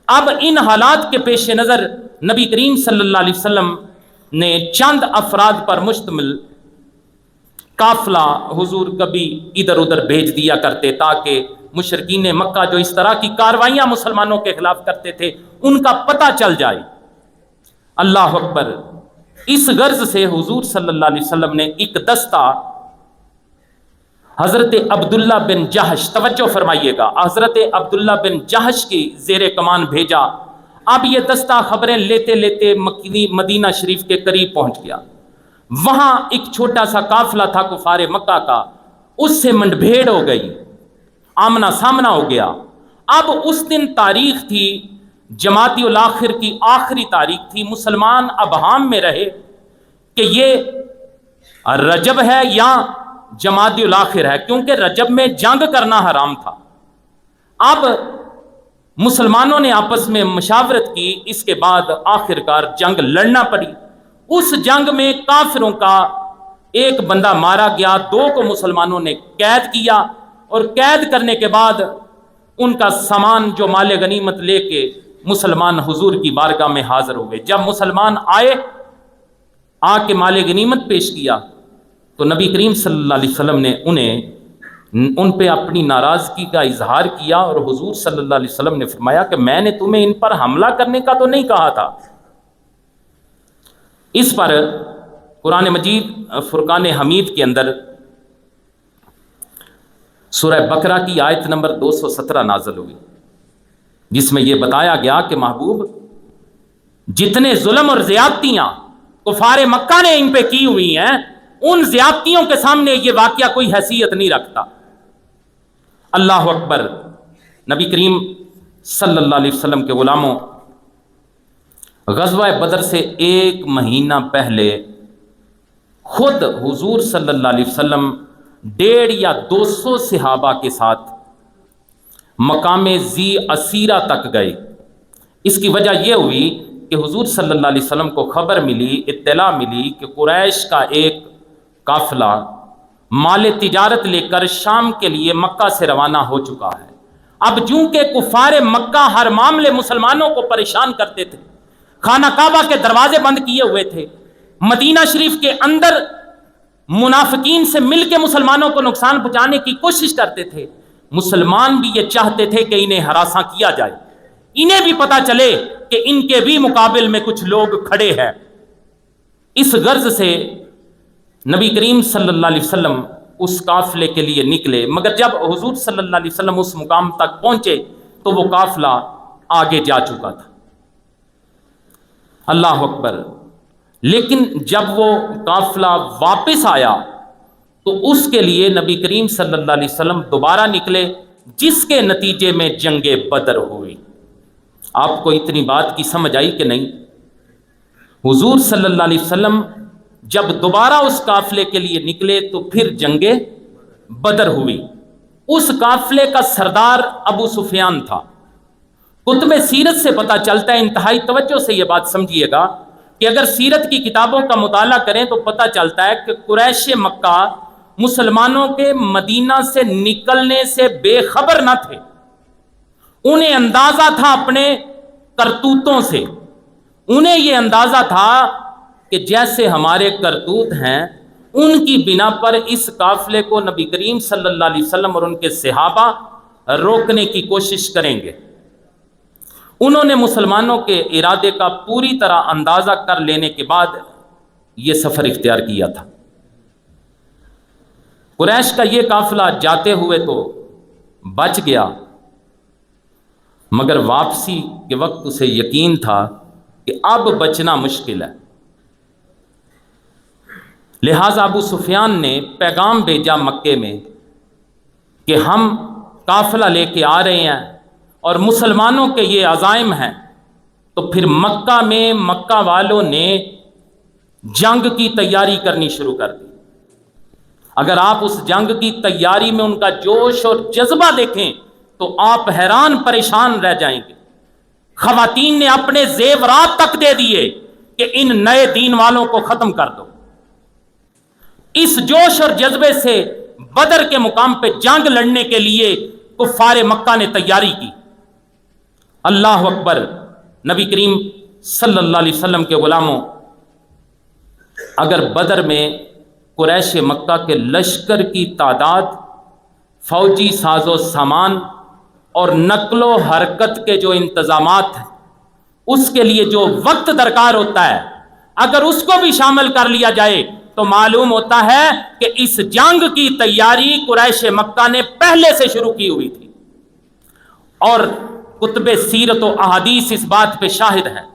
Speaker 1: اب ان حالات کے پیش نظر نبی کریم صلی اللہ علیہ وسلم نے چند افراد پر مشتمل قافلہ حضور کبھی ادھر ادھر بھیج دیا کرتے تاکہ مشرکین مکہ جو اس طرح کی کاروائیاں مسلمانوں کے خلاف کرتے تھے ان کا پتہ چل جائے۔ اللہ اکبر۔ اس غرض سے حضور صلی اللہ علیہ وسلم نے ایک دستہ حضرت عبداللہ بن جہش، توجہ فرمائیے گا، حضرت عبداللہ بن جہش کی زیر کمان بھیجا۔ اب یہ دستہ خبریں لیتے لیتے مدینہ شریف کے قریب پہنچ گیا۔ وہاں ایک چھوٹا سا قافلہ تھا کفار مکہ کا، اس سے منڈ بھیڑ ہو گئی، آمنا سامنا ہو گیا۔ اب اس دن تاریخ تھی جمادی الاخر کی آخری تاریخ تھی، مسلمان ابہام میں رہے کہ یہ رجب ہے یا جمادی الاخر ہے، کیونکہ رجب میں جنگ کرنا حرام تھا۔ اب مسلمانوں نے آپس میں مشاورت کی، اس کے بعد آخر کار جنگ لڑنا پڑی۔ اس جنگ میں کافروں کا ایک بندہ مارا گیا، 2 کو مسلمانوں نے قید کیا اور قید کرنے کے بعد ان کا سامان جو مال غنیمت لے کے مسلمان حضور کی بارگاہ میں حاضر ہوئے۔ جب مسلمان آئے، آ کے مال غنیمت پیش کیا تو نبی کریم صلی اللہ علیہ وسلم نے ان پہ اپنی ناراضگی کا اظہار کیا اور حضور صلی اللہ علیہ وسلم نے فرمایا کہ میں نے تمہیں ان پر حملہ کرنے کا تو نہیں کہا تھا۔ اس پر قرآن مجید فرقان حمید کے اندر سورہ بقرہ کی آیت نمبر 217 نازل ہوئی، جس میں یہ بتایا گیا کہ محبوب جتنے ظلم اور زیادتیاں کفار مکہ نے ان پہ کی ہوئی ہیں، ان زیادتیوں کے سامنے یہ واقعہ کوئی حیثیت نہیں رکھتا۔ اللہ اکبر۔ نبی کریم صلی اللہ علیہ وسلم کے غلاموں، غزوہ بدر سے 1 مہینہ پہلے خود حضور صلی اللہ علیہ وسلم 150 یا 200 صحابہ کے ساتھ مقام ذی اسیرہ تک گئے۔ اس کی وجہ یہ ہوئی کہ حضور صلی اللہ علیہ وسلم کو خبر ملی، اطلاع ملی کہ قریش کا ایک قافلہ مال تجارت لے کر شام کے لیے مکہ سے روانہ ہو چکا ہے۔ اب چونکہ کفار مکہ ہر معاملے مسلمانوں کو پریشان کرتے تھے، خانہ کعبہ کے دروازے بند کیے ہوئے تھے، مدینہ شریف کے اندر منافقین سے مل کے مسلمانوں کو نقصان پہنچانے کی کوشش کرتے تھے، مسلمان بھی یہ چاہتے تھے کہ انہیں ہراساں کیا جائے، انہیں بھی پتا چلے کہ ان کے بھی مقابل میں کچھ لوگ کھڑے ہیں۔ اس غرض سے نبی کریم صلی اللہ علیہ وسلم اس قافلے کے لیے نکلے، مگر جب حضور صلی اللہ علیہ وسلم اس مقام تک پہنچے تو وہ قافلہ آگے جا چکا تھا۔ اللہ اکبر۔ لیکن جب وہ قافلہ واپس آیا تو اس کے لیے نبی کریم صلی اللہ علیہ وسلم دوبارہ نکلے، جس کے نتیجے میں جنگ بدر ہوئی۔ آپ کو اتنی بات کی سمجھ آئی کہ نہیں؟ حضور صلی اللہ علیہ وسلم جب دوبارہ اس قافلے کے لیے نکلے تو پھر جنگ بدر ہوئی۔ اس قافلے کا سردار ابو سفیان تھا۔ کتب سیرت سے پتہ چلتا ہے، انتہائی توجہ سے یہ بات سمجھیے گا کہ اگر سیرت کی کتابوں کا مطالعہ کریں تو پتہ چلتا ہے کہ قریش مکہ مسلمانوں کے مدینہ سے نکلنے سے بے خبر نہ تھے۔ انہیں اندازہ تھا اپنے کرتوتوں سے، انہیں یہ اندازہ تھا کہ جیسے ہمارے کرتوت ہیں ان کی بنا پر اس قافلے کو نبی کریم صلی اللہ علیہ وسلم اور ان کے صحابہ روکنے کی کوشش کریں گے۔ انہوں نے مسلمانوں کے ارادے کا پوری طرح اندازہ کر لینے کے بعد یہ سفر اختیار کیا تھا۔ قریش کا یہ قافلہ جاتے ہوئے تو بچ گیا، مگر واپسی کے وقت اسے یقین تھا کہ اب بچنا مشکل ہے۔ لہٰذا ابو سفیان نے پیغام بھیجا مکے میں کہ ہم قافلہ لے کے آ رہے ہیں اور مسلمانوں کے یہ عزائم ہیں۔ تو پھر مکہ میں مکہ والوں نے جنگ کی تیاری کرنی شروع کر دی۔ اگر آپ اس جنگ کی تیاری میں ان کا جوش اور جذبہ دیکھیں تو آپ حیران پریشان رہ جائیں گے۔ خواتین نے اپنے زیورات تک دے دیے کہ ان نئے دین والوں کو ختم کر دو۔ اس جوش اور جذبے سے بدر کے مقام پہ جنگ لڑنے کے لیے کفار مکہ نے تیاری کی۔ اللہ اکبر۔ نبی کریم صلی اللہ علیہ وسلم کے غلاموں، اگر بدر میں قریش مکہ کے لشکر کی تعداد، فوجی ساز و سامان اور نقل و حرکت کے جو انتظامات ہیں، اس کے لیے جو وقت درکار ہوتا ہے، اگر اس کو بھی شامل کر لیا جائے تو معلوم ہوتا ہے کہ اس جنگ کی تیاری قریش مکہ نے پہلے سے شروع کی ہوئی تھی، اور کتب سیرت و احادیث اس بات پہ شاہد ہیں۔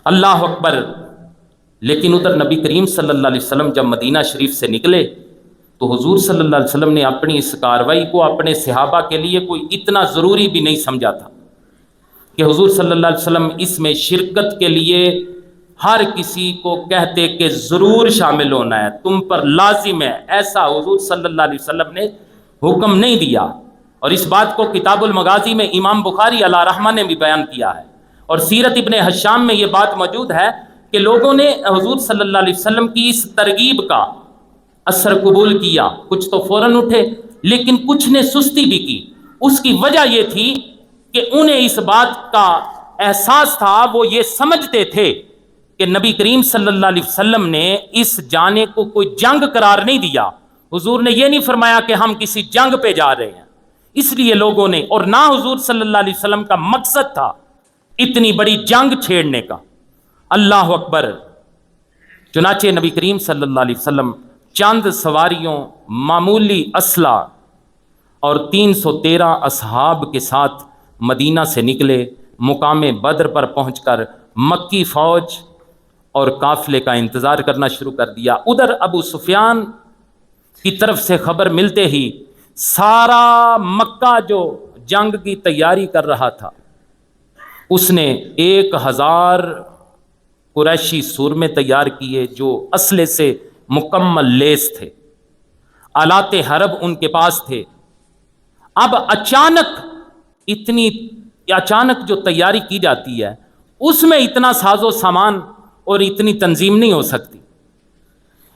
Speaker 1: اللہ اکبر۔ لیکن ادھر نبی کریم صلی اللہ علیہ وسلم جب مدینہ شریف سے نکلے تو حضور صلی اللہ علیہ وسلم نے اپنی اس کارروائی کو اپنے صحابہ کے لیے کوئی اتنا ضروری بھی نہیں سمجھا تھا کہ حضور صلی اللہ علیہ وسلم اس میں شرکت کے لیے ہر کسی کو کہتے کہ ضرور شامل ہونا ہے، تم پر لازم ہے۔ ایسا حضور صلی اللہ علیہ وسلم نے حکم نہیں دیا، اور اس بات کو کتاب المغازی میں امام بخاری علیہ رحمہ نے بھی بیان کیا ہے، اور سیرت ابن حشام میں یہ بات موجود ہے کہ لوگوں نے حضور صلی اللہ علیہ وسلم کی اس ترغیب کا اثر قبول کیا۔ کچھ تو فوراً اٹھے، لیکن کچھ نے سستی بھی کی۔ اس کی وجہ یہ تھی کہ انہیں اس بات کا احساس تھا، وہ یہ سمجھتے تھے کہ نبی کریم صلی اللہ علیہ وسلم نے اس جانے کو کوئی جنگ قرار نہیں دیا۔ حضور نے یہ نہیں فرمایا کہ ہم کسی جنگ پہ جا رہے ہیں، اس لیے لوگوں نے، اور نہ حضور صلی اللہ علیہ وسلم کا مقصد تھا اتنی بڑی جنگ چھیڑنے کا۔ اللہ اکبر۔ چنانچہ نبی کریم صلی اللہ علیہ وسلم چند سواریوں، معمولی اسلحہ اور 313 اصحاب کے ساتھ مدینہ سے نکلے۔ مقام بدر پر پہنچ کر مکی فوج اور قافلے کا انتظار کرنا شروع کر دیا۔ ادھر ابو سفیان کی طرف سے خبر ملتے ہی سارا مکہ جو جنگ کی تیاری کر رہا تھا، اس نے 1000 قریشی سورمے تیار کیے جو اسلحے سے مکمل لیس تھے، آلات حرب ان کے پاس تھے۔ اب اچانک جو تیاری کی جاتی ہے اس میں اتنا ساز و سامان اور اتنی تنظیم نہیں ہو سکتی،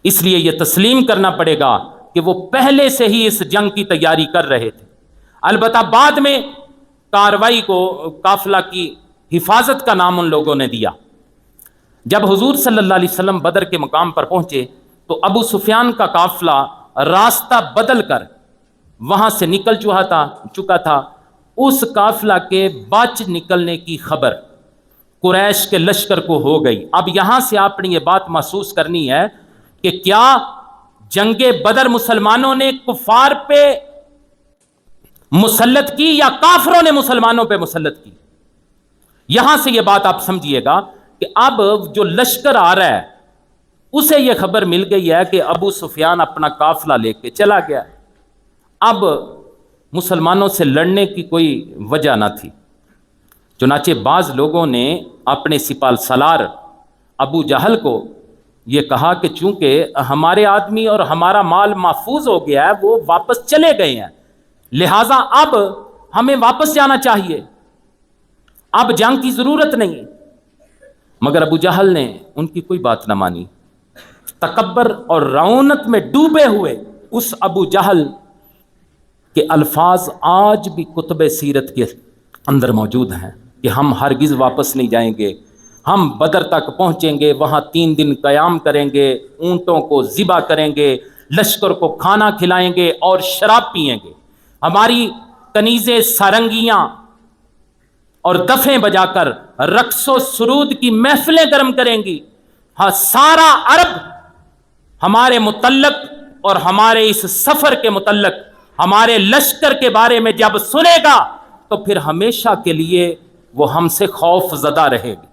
Speaker 1: اس لیے یہ تسلیم کرنا پڑے گا کہ وہ پہلے سے ہی اس جنگ کی تیاری کر رہے تھے۔ البتہ بعد میں کاروائی کو قافلہ کی حفاظت کا نام ان لوگوں نے دیا۔ جب حضور صلی اللہ علیہ وسلم بدر کے مقام پر پہنچے تو ابو سفیان کا قافلہ راستہ بدل کر وہاں سے نکل چکا تھا۔ اس قافلہ کے بچ نکلنے کی خبر قریش کے لشکر کو ہو گئی۔ اب یہاں سے آپ نے یہ بات محسوس کرنی ہے کہ کیا جنگ بدر مسلمانوں نے کفار پہ مسلط کی یا کافروں نے مسلمانوں پہ مسلط کی؟ یہاں سے یہ بات آپ سمجھیے گا کہ اب جو لشکر آ رہا ہے اسے یہ خبر مل گئی ہے کہ ابو سفیان اپنا قافلہ لے کے چلا گیا، اب مسلمانوں سے لڑنے کی کوئی وجہ نہ تھی۔ چنانچہ بعض لوگوں نے اپنے سپال سالار ابو جہل کو یہ کہا کہ چونکہ ہمارے آدمی اور ہمارا مال محفوظ ہو گیا ہے، وہ واپس چلے گئے ہیں، لہٰذا اب ہمیں واپس جانا چاہیے، اب جنگ کی ضرورت نہیں۔ مگر ابو جہل نے ان کی کوئی بات نہ مانی۔ تکبر اور رعونت میں ڈوبے ہوئے اس ابو جہل کے الفاظ آج بھی کتب سیرت کے اندر موجود ہیں کہ ہم ہرگز واپس نہیں جائیں گے، ہم بدر تک پہنچیں گے، وہاں 3 دن قیام کریں گے، اونٹوں کو ذبح کریں گے، لشکر کو کھانا کھلائیں گے اور شراب پئیں گے، ہماری کنیزیں سارنگیاں اور دفیں بجا کر رقص و سرود کی محفلیں گرم کریں گی۔ ہاں، سارا عرب ہمارے متعلق اور ہمارے اس سفر کے متعلق ہمارے لشکر کے بارے میں جب سنے گا تو پھر ہمیشہ کے لیے وہ ہم سے خوف زدہ رہے گی۔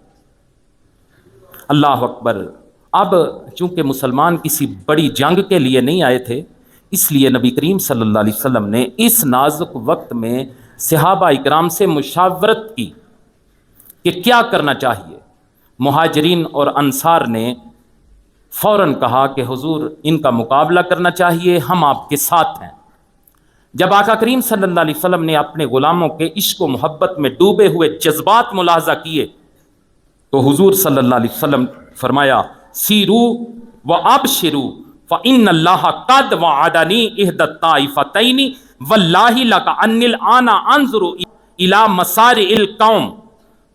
Speaker 1: اللہ اکبر۔ اب چونکہ مسلمان کسی بڑی جنگ کے لیے نہیں آئے تھے، اس لیے نبی کریم صلی اللہ علیہ وسلم نے اس نازک وقت میں صحابہ اکرام سے مشاورت کی کہ کیا کرنا چاہیے۔ مہاجرین اور انصار نے فوراً کہا کہ حضور ان کا مقابلہ کرنا چاہیے، ہم آپ کے ساتھ ہیں۔ جب آقا کریم صلی اللہ علیہ وسلم نے اپنے غلاموں کے عشق و محبت میں ڈوبے ہوئے جذبات ملاحظہ کیے تو حضور صلی اللہ علیہ وسلم فرمایا، سیرو و ابشرو فإن اللہ قد وعدنی احدی الطائفتین واللہ لکأنی الآن انظر الی مسار القوم۔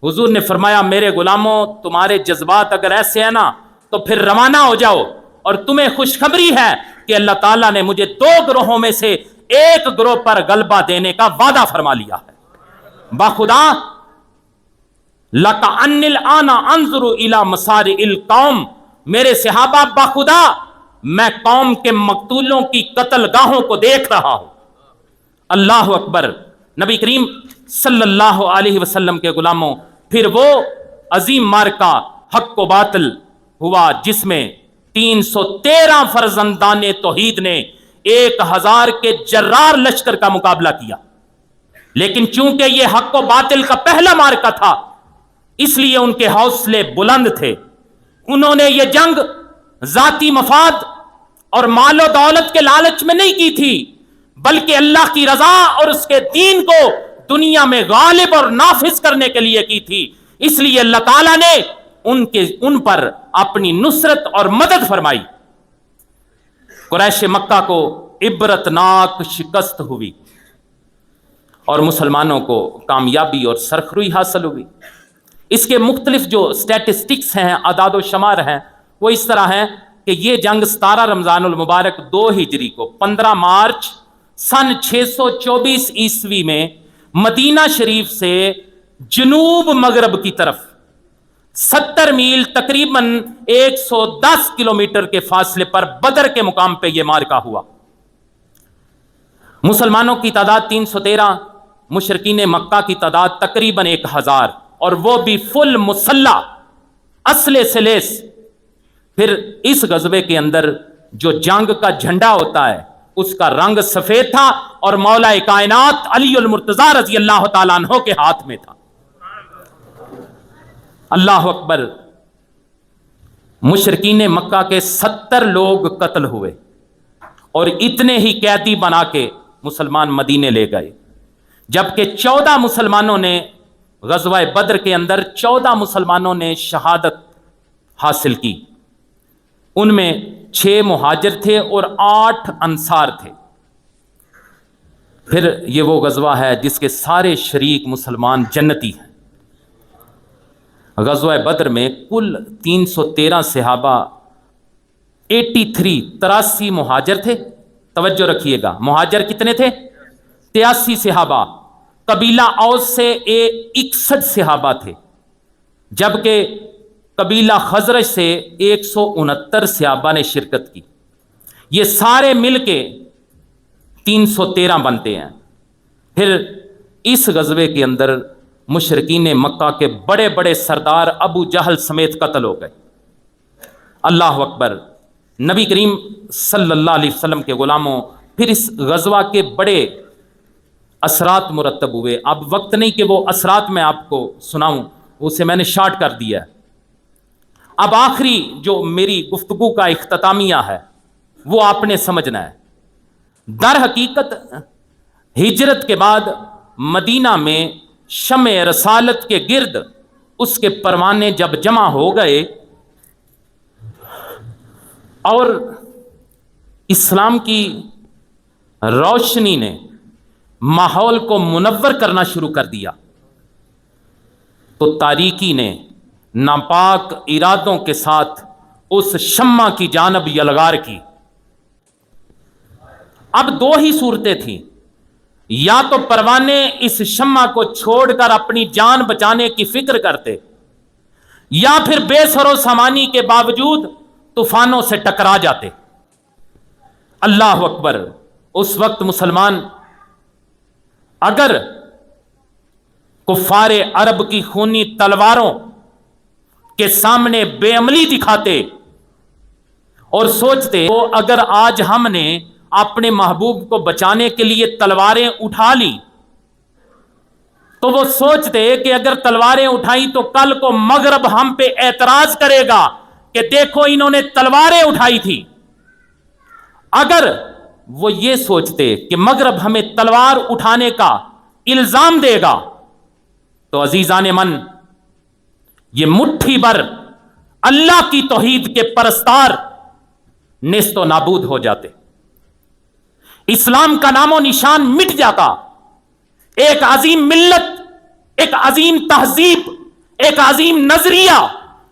Speaker 1: حضور نے فرمایا، میرے غلاموں، تمہارے جذبات اگر ایسے ہیں نا تو پھر روانہ ہو جاؤ، اور تمہیں خوشخبری ہے کہ اللہ تعالیٰ نے مجھے 2 گروہوں میں سے ایک گروہ پر غلبہ دینے کا وعدہ فرما لیا ہے۔ بخدا لَكَأَنِّ الْآنَ أَنظُرُ إِلَى مَسَارِ الْقَوْمِ، میرے صحابہ، بخدا میں قوم کے مقتولوں کی قتل گاہوں کو دیکھ رہا ہوں۔ اللہ اکبر۔ نبی کریم صلی اللہ علیہ وسلم کے غلاموں، پھر وہ عظیم مارکہ حق و باطل ہوا جس میں 313 فرزندان توحید نے 1000 کے جرار لشکر کا مقابلہ کیا، لیکن چونکہ یہ حق و باطل کا پہلا مارکہ تھا اس لیے ان کے حوصلے بلند تھے۔ انہوں نے یہ جنگ ذاتی مفاد اور مال و دولت کے لالچ میں نہیں کی تھی، بلکہ اللہ کی رضا اور اس کے دین کو دنیا میں غالب اور نافذ کرنے کے لیے کی تھی۔ اس لیے اللہ تعالیٰ نے ان پر اپنی نصرت اور مدد فرمائی۔ قریش مکہ کو عبرتناک شکست ہوئی اور مسلمانوں کو کامیابی اور سرخروئی حاصل ہوئی۔ اس کے مختلف جو سٹیٹسٹکس ہیں، اعداد و شمار ہیں، وہ اس طرح ہیں کہ یہ جنگ 17 رمضان المبارک 2 ہجری کو 15 مارچ سن 624 عیسوی میں مدینہ شریف سے جنوب مغرب کی طرف 70 میل تقریباً 110 کلومیٹر کے فاصلے پر بدر کے مقام پہ یہ مارکہ ہوا۔ مسلمانوں کی تعداد 313، مشرکین مکہ کی تعداد تقریباً 1000، اور وہ بھی فل مسلح، اسلحے سے لیس۔ پھر اس غزوے کے اندر جو جنگ کا جھنڈا ہوتا ہے اس کا رنگ سفید تھا اور مولا کائنات علی المرتضیٰ رضی اللہ تعالیٰ عنہ کے ہاتھ میں تھا۔ اللہ اکبر۔ مشرکین مکہ کے 70 لوگ قتل ہوئے اور اتنے ہی قیدی بنا کے مسلمان مدینے لے گئے، جبکہ 14 مسلمانوں نے غزوہ بدر کے اندر 14 مسلمانوں نے شہادت حاصل کی۔ ان میں 6 مہاجر تھے اور 8 انصار تھے۔ پھر یہ وہ غزوہ ہے جس کے سارے شریک مسلمان جنتی ہیں۔ غزوہ بدر میں کل 313 صحابہ، 83 مہاجر تھے۔ توجہ رکھیے گا، مہاجر کتنے تھے؟ 83 صحابہ۔ قبیلہ اوس سے 61 صحابہ تھے، جبکہ قبیلہ خزرج سے 169 صحابہ نے شرکت کی۔ یہ سارے مل کے 313 بنتے ہیں۔ پھر اس غزوے کے اندر مشرکین مکہ کے بڑے بڑے سردار ابو جہل سمیت قتل ہو گئے۔ اللہ اکبر۔ نبی کریم صلی اللہ علیہ وسلم کے غلاموں، پھر اس غزوہ کے بڑے اثرات مرتب ہوئے۔ اب وقت نہیں کہ وہ اثرات میں آپ کو سناؤں، اسے میں نے شارٹ کر دیا ہے۔ اب آخری جو میری گفتگو کا اختتامیہ ہے وہ آپ نے سمجھنا ہے۔ در حقیقت ہجرت کے بعد مدینہ میں شمع رسالت کے گرد اس کے پروانے جب جمع ہو گئے اور اسلام کی روشنی نے ماحول کو منور کرنا شروع کر دیا، تو تاریکی نے ناپاک ارادوں کے ساتھ اس شمع کی جانب یلغار کی۔ اب دو ہی صورتیں تھیں، یا تو پروانے اس شمع کو چھوڑ کر اپنی جان بچانے کی فکر کرتے، یا پھر بے سر و سامانی کے باوجود طوفانوں سے ٹکرا جاتے۔ اللہ اکبر۔ اس وقت مسلمان اگر کفار عرب کی خونی تلواروں کے سامنے بے عملی دکھاتے اور سوچتے وہ اگر آج ہم نے اپنے محبوب کو بچانے کے لیے تلواریں اٹھا لی، تو وہ سوچتے کہ اگر تلواریں اٹھائی تو کل کو مغرب ہم پہ اعتراض کرے گا کہ دیکھو انہوں نے تلواریں اٹھائی تھی۔ اگر وہ یہ سوچتے کہ مغرب ہمیں تلوار اٹھانے کا الزام دے گا تو عزیزان من، یہ مٹھی بھر اللہ کی توحید کے پرستار نیست و نابود ہو جاتے، اسلام کا نام و نشان مٹ جاتا۔ ایک عظیم ملت، ایک عظیم تہذیب، ایک عظیم نظریہ،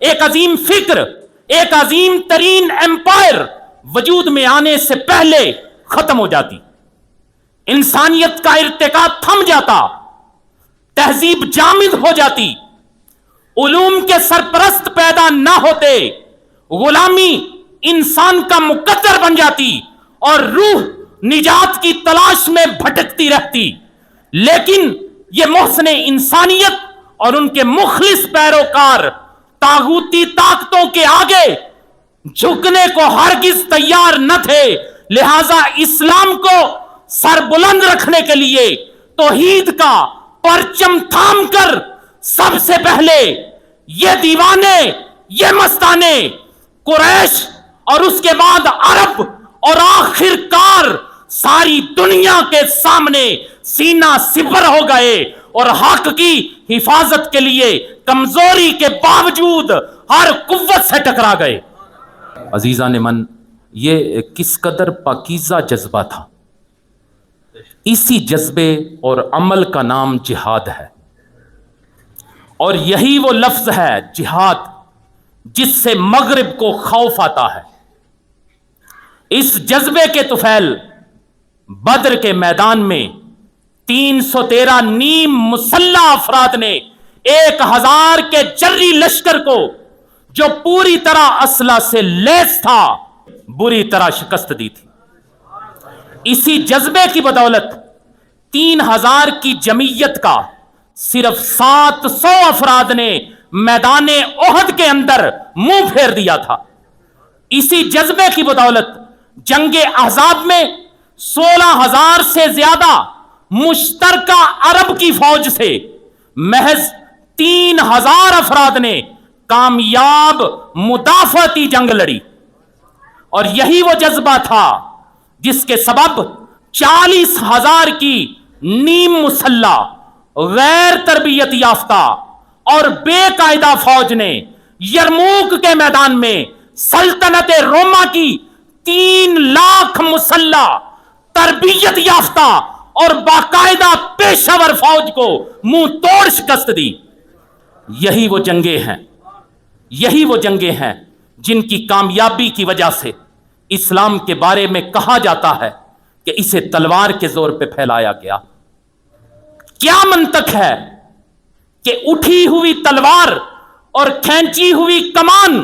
Speaker 1: ایک عظیم فکر، ایک عظیم ترین ایمپائر وجود میں آنے سے پہلے ختم ہو جاتی، انسانیت کا ارتقا تھم جاتا، تہذیب جامد ہو جاتی، علوم کے سرپرست پیدا نہ ہوتے، غلامی انسان کا مقدر بن جاتی اور روح نجات کی تلاش میں بھٹکتی رہتی۔ لیکن یہ محسن انسانیت اور ان کے مخلص پیروکار طاغوتی طاقتوں کے آگے جھکنے کو ہرگز تیار نہ تھے، لہذا اسلام کو سر بلند رکھنے کے لیے توحید کا پرچم تھام کر سب سے پہلے یہ دیوانے، یہ مستانے قریش اور اس کے بعد عرب اور آخر کار ساری دنیا کے سامنے سینہ سپر ہو گئے اور حق کی حفاظت کے لیے کمزوری کے باوجود ہر قوت سے ٹکرا گئے۔ عزیزان من، یہ کس قدر پاکیزہ جذبہ تھا۔ اسی جذبے اور عمل کا نام جہاد ہے، اور یہی وہ لفظ ہے جہاد جس سے مغرب کو خوف آتا ہے۔ اس جذبے کے طفیل بدر کے میدان میں 313 نیم مسلح افراد نے 1000 کے جری لشکر کو جو پوری طرح اسلحہ سے لیس تھا بری طرح شکست دی تھی۔ اسی جذبے کی بدولت 3000 کی جمعیت کا صرف 700 افراد نے میدان احد کے اندر منہ پھیر دیا تھا۔ اسی جذبے کی بدولت جنگ احزاب میں 16000 سے زیادہ مشترکہ عرب کی فوج سے محض 3000 افراد نے کامیاب مدافعتی جنگ لڑی، اور یہی وہ جذبہ تھا جس کے سبب 40000 کی نیم مسلح غیر تربیت یافتہ اور بے قاعدہ فوج نے یرموک کے میدان میں سلطنت روما کی 3 لاکھ مسلح تربیت یافتہ اور باقاعدہ پیشہ ور فوج کو منہ توڑ شکست دی۔ یہی وہ جنگیں ہیں، یہی وہ جنگیں ہیں جن کی کامیابی کی وجہ سے اسلام کے بارے میں کہا جاتا ہے کہ اسے تلوار کے زور پہ پھیلایا گیا۔ کیا منطق ہے کہ اٹھی ہوئی تلوار اور کھینچی ہوئی کمان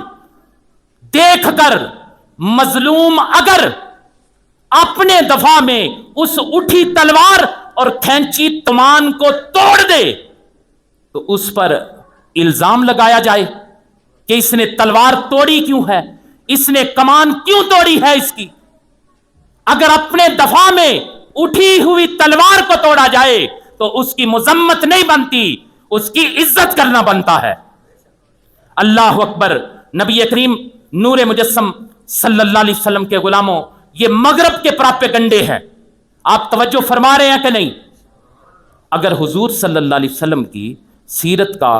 Speaker 1: دیکھ کر مظلوم اگر اپنے دفاع میں اس اٹھی تلوار اور کھینچی کمان کو توڑ دے تو اس پر الزام لگایا جائے کہ اس نے تلوار توڑی کیوں ہے، اس نے کمان کیوں توڑی ہے اس کی۔ اگر اپنے دفاع میں اٹھی ہوئی تلوار کو توڑا جائے تو اس کی مذمت نہیں بنتی، اس کی عزت کرنا بنتا ہے۔ اللہ اکبر۔ نبی کریم نور مجسم صلی اللہ علیہ وسلم کے غلاموں، یہ مغرب کے پراپیگنڈے ہیں، آپ توجہ فرما رہے ہیں کہ نہیں؟ اگر حضور صلی اللہ علیہ وسلم کی سیرت کا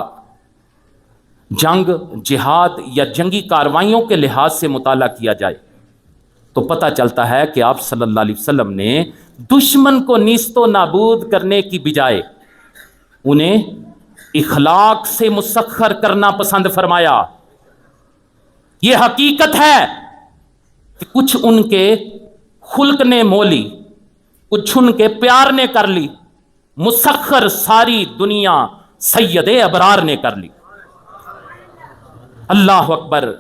Speaker 1: جنگ، جہاد یا جنگی کاروائیوں کے لحاظ سے مطالعہ کیا جائے تو پتہ چلتا ہے کہ آپ صلی اللہ علیہ وسلم نے دشمن کو نیست و نابود کرنے کی بجائے انہیں اخلاق سے مسخر کرنا پسند فرمایا۔ یہ حقیقت ہے کہ کچھ ان کے خلق نے مولی، کچھ ان کے پیار نے کر لی، مسخر ساری دنیا سید ابرار نے کر لی۔ اللہ اکبر۔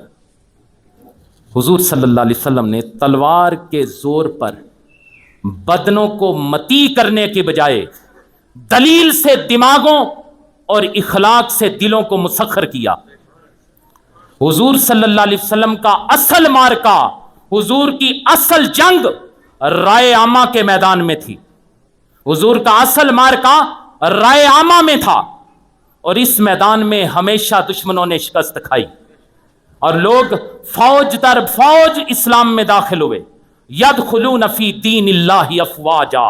Speaker 1: حضور صلی اللہ علیہ وسلم نے تلوار کے زور پر بدنوں کو متی کرنے کے بجائے دلیل سے دماغوں اور اخلاق سے دلوں کو مسخر کیا۔ حضور صلی اللہ علیہ وسلم کا اصل مارکا، حضور کی اصل جنگ رائے عامہ کے میدان میں تھی۔ حضور کا اصل مارکا رائے عامہ میں تھا، اور اس میدان میں ہمیشہ دشمنوں نے شکست کھائی اور لوگ فوج در فوج اسلام میں داخل ہوئے۔ یدخلون فی دین اللہ افواجا۔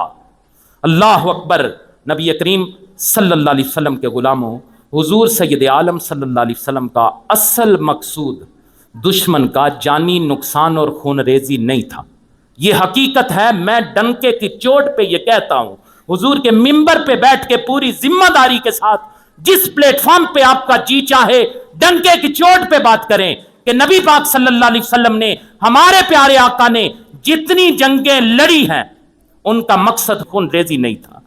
Speaker 1: اللہ اکبر۔ نبی کریم صلی اللہ علیہ وسلم کے غلاموں، حضور سید عالم صلی اللہ علیہ وسلم کا اصل مقصود دشمن کا جانی نقصان اور خون ریزی نہیں تھا۔ یہ حقیقت ہے، میں ڈنکے کی چوٹ پہ یہ کہتا ہوں، حضور کے منبر پہ بیٹھ کے پوری ذمہ داری کے ساتھ جس پلیٹ فارم پہ آپ کا جی چاہے ڈنکے کی چوٹ پہ بات کریں کہ نبی پاک صلی اللہ علیہ وسلم نے، ہمارے پیارے آقا نے جتنی جنگیں لڑی ہیں ان کا مقصد خون ریزی نہیں تھا،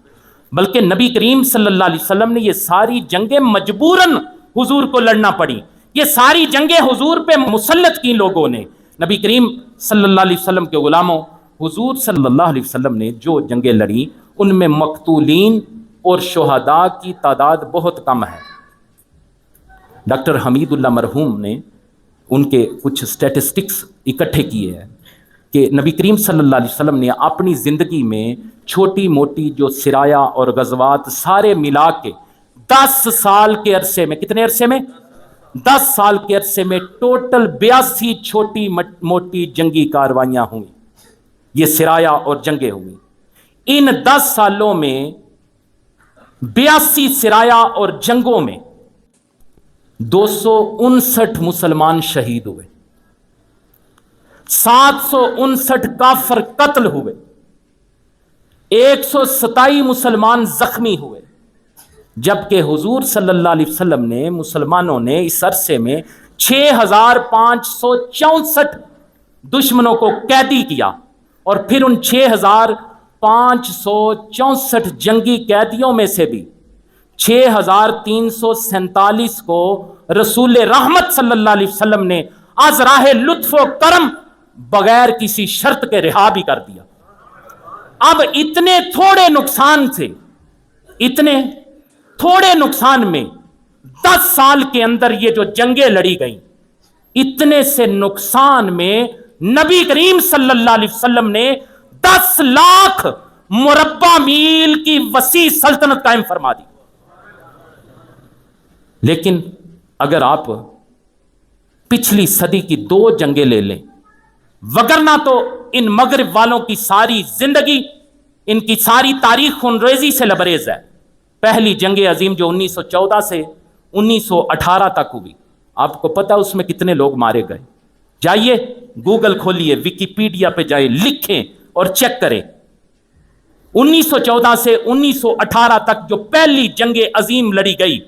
Speaker 1: بلکہ نبی کریم صلی اللہ علیہ وسلم نے یہ ساری جنگیں مجبوراً حضور کو لڑنا پڑی۔ یہ ساری جنگیں حضور پہ مسلط کی لوگوں نے۔ نبی کریم صلی اللہ علیہ وسلم کے غلاموں، حضور صلی اللہ علیہ وسلم نے جو جنگیں لڑی ان میں مقتولین اور شہداء کی تعداد بہت کم ہے۔ ڈاکٹر حمید اللہ مرحوم نے ان کے کچھ سٹیٹسٹکس اکٹھے کیے ہیں کہ نبی کریم صلی اللہ علیہ وسلم نے اپنی زندگی میں چھوٹی موٹی جو سرایا اور غزوات سارے ملا کے 10 سال کے عرصے میں، کتنے عرصے میں؟ 10 سال کے عرصے میں ٹوٹل 82 چھوٹی موٹی جنگی کاروائیاں ہوئیں، یہ سرایا اور جنگیں ہوئیں۔ ان 10 سالوں میں 82 سرایا اور جنگوں میں 259 مسلمان شہید ہوئے، 759 کافر قتل ہوئے، 127 مسلمان زخمی ہوئے، جبکہ حضور صلی اللہ علیہ وسلم نے، مسلمانوں نے اس عرصے میں 6564 دشمنوں کو قیدی کیا، اور پھر ان 6564 جنگی قیدیوں میں سے بھی 6347 کو رسول رحمت صلی اللہ علیہ وسلم نے از راہ لطف و کرم بغیر کسی شرط کے رہا بھی کر دیا۔ اب اتنے تھوڑے نقصان سے، اتنے تھوڑے نقصان میں 10 سال کے اندر یہ جو جنگیں لڑی گئیں، اتنے سے نقصان میں نبی کریم صلی اللہ علیہ وسلم نے 10 لاکھ مربع میل کی وسیع سلطنت قائم فرما دی۔ لیکن اگر آپ پچھلی صدی کی 2 جنگیں لے لیں، وگرنہ تو ان مغرب والوں کی ساری زندگی، ان کی ساری تاریخ خونریزی سے لبریز ہے۔ پہلی جنگ عظیم جو 1914 سے 1918 تک ہوئی، آپ کو پتہ اس میں کتنے لوگ مارے گئے؟ جائیے گوگل کھولیے، ویکیپیڈیا پہ جائیں، لکھیں اور چیک کریں۔ 1914 سے 1918 تک جو پہلی جنگ عظیم لڑی گئی،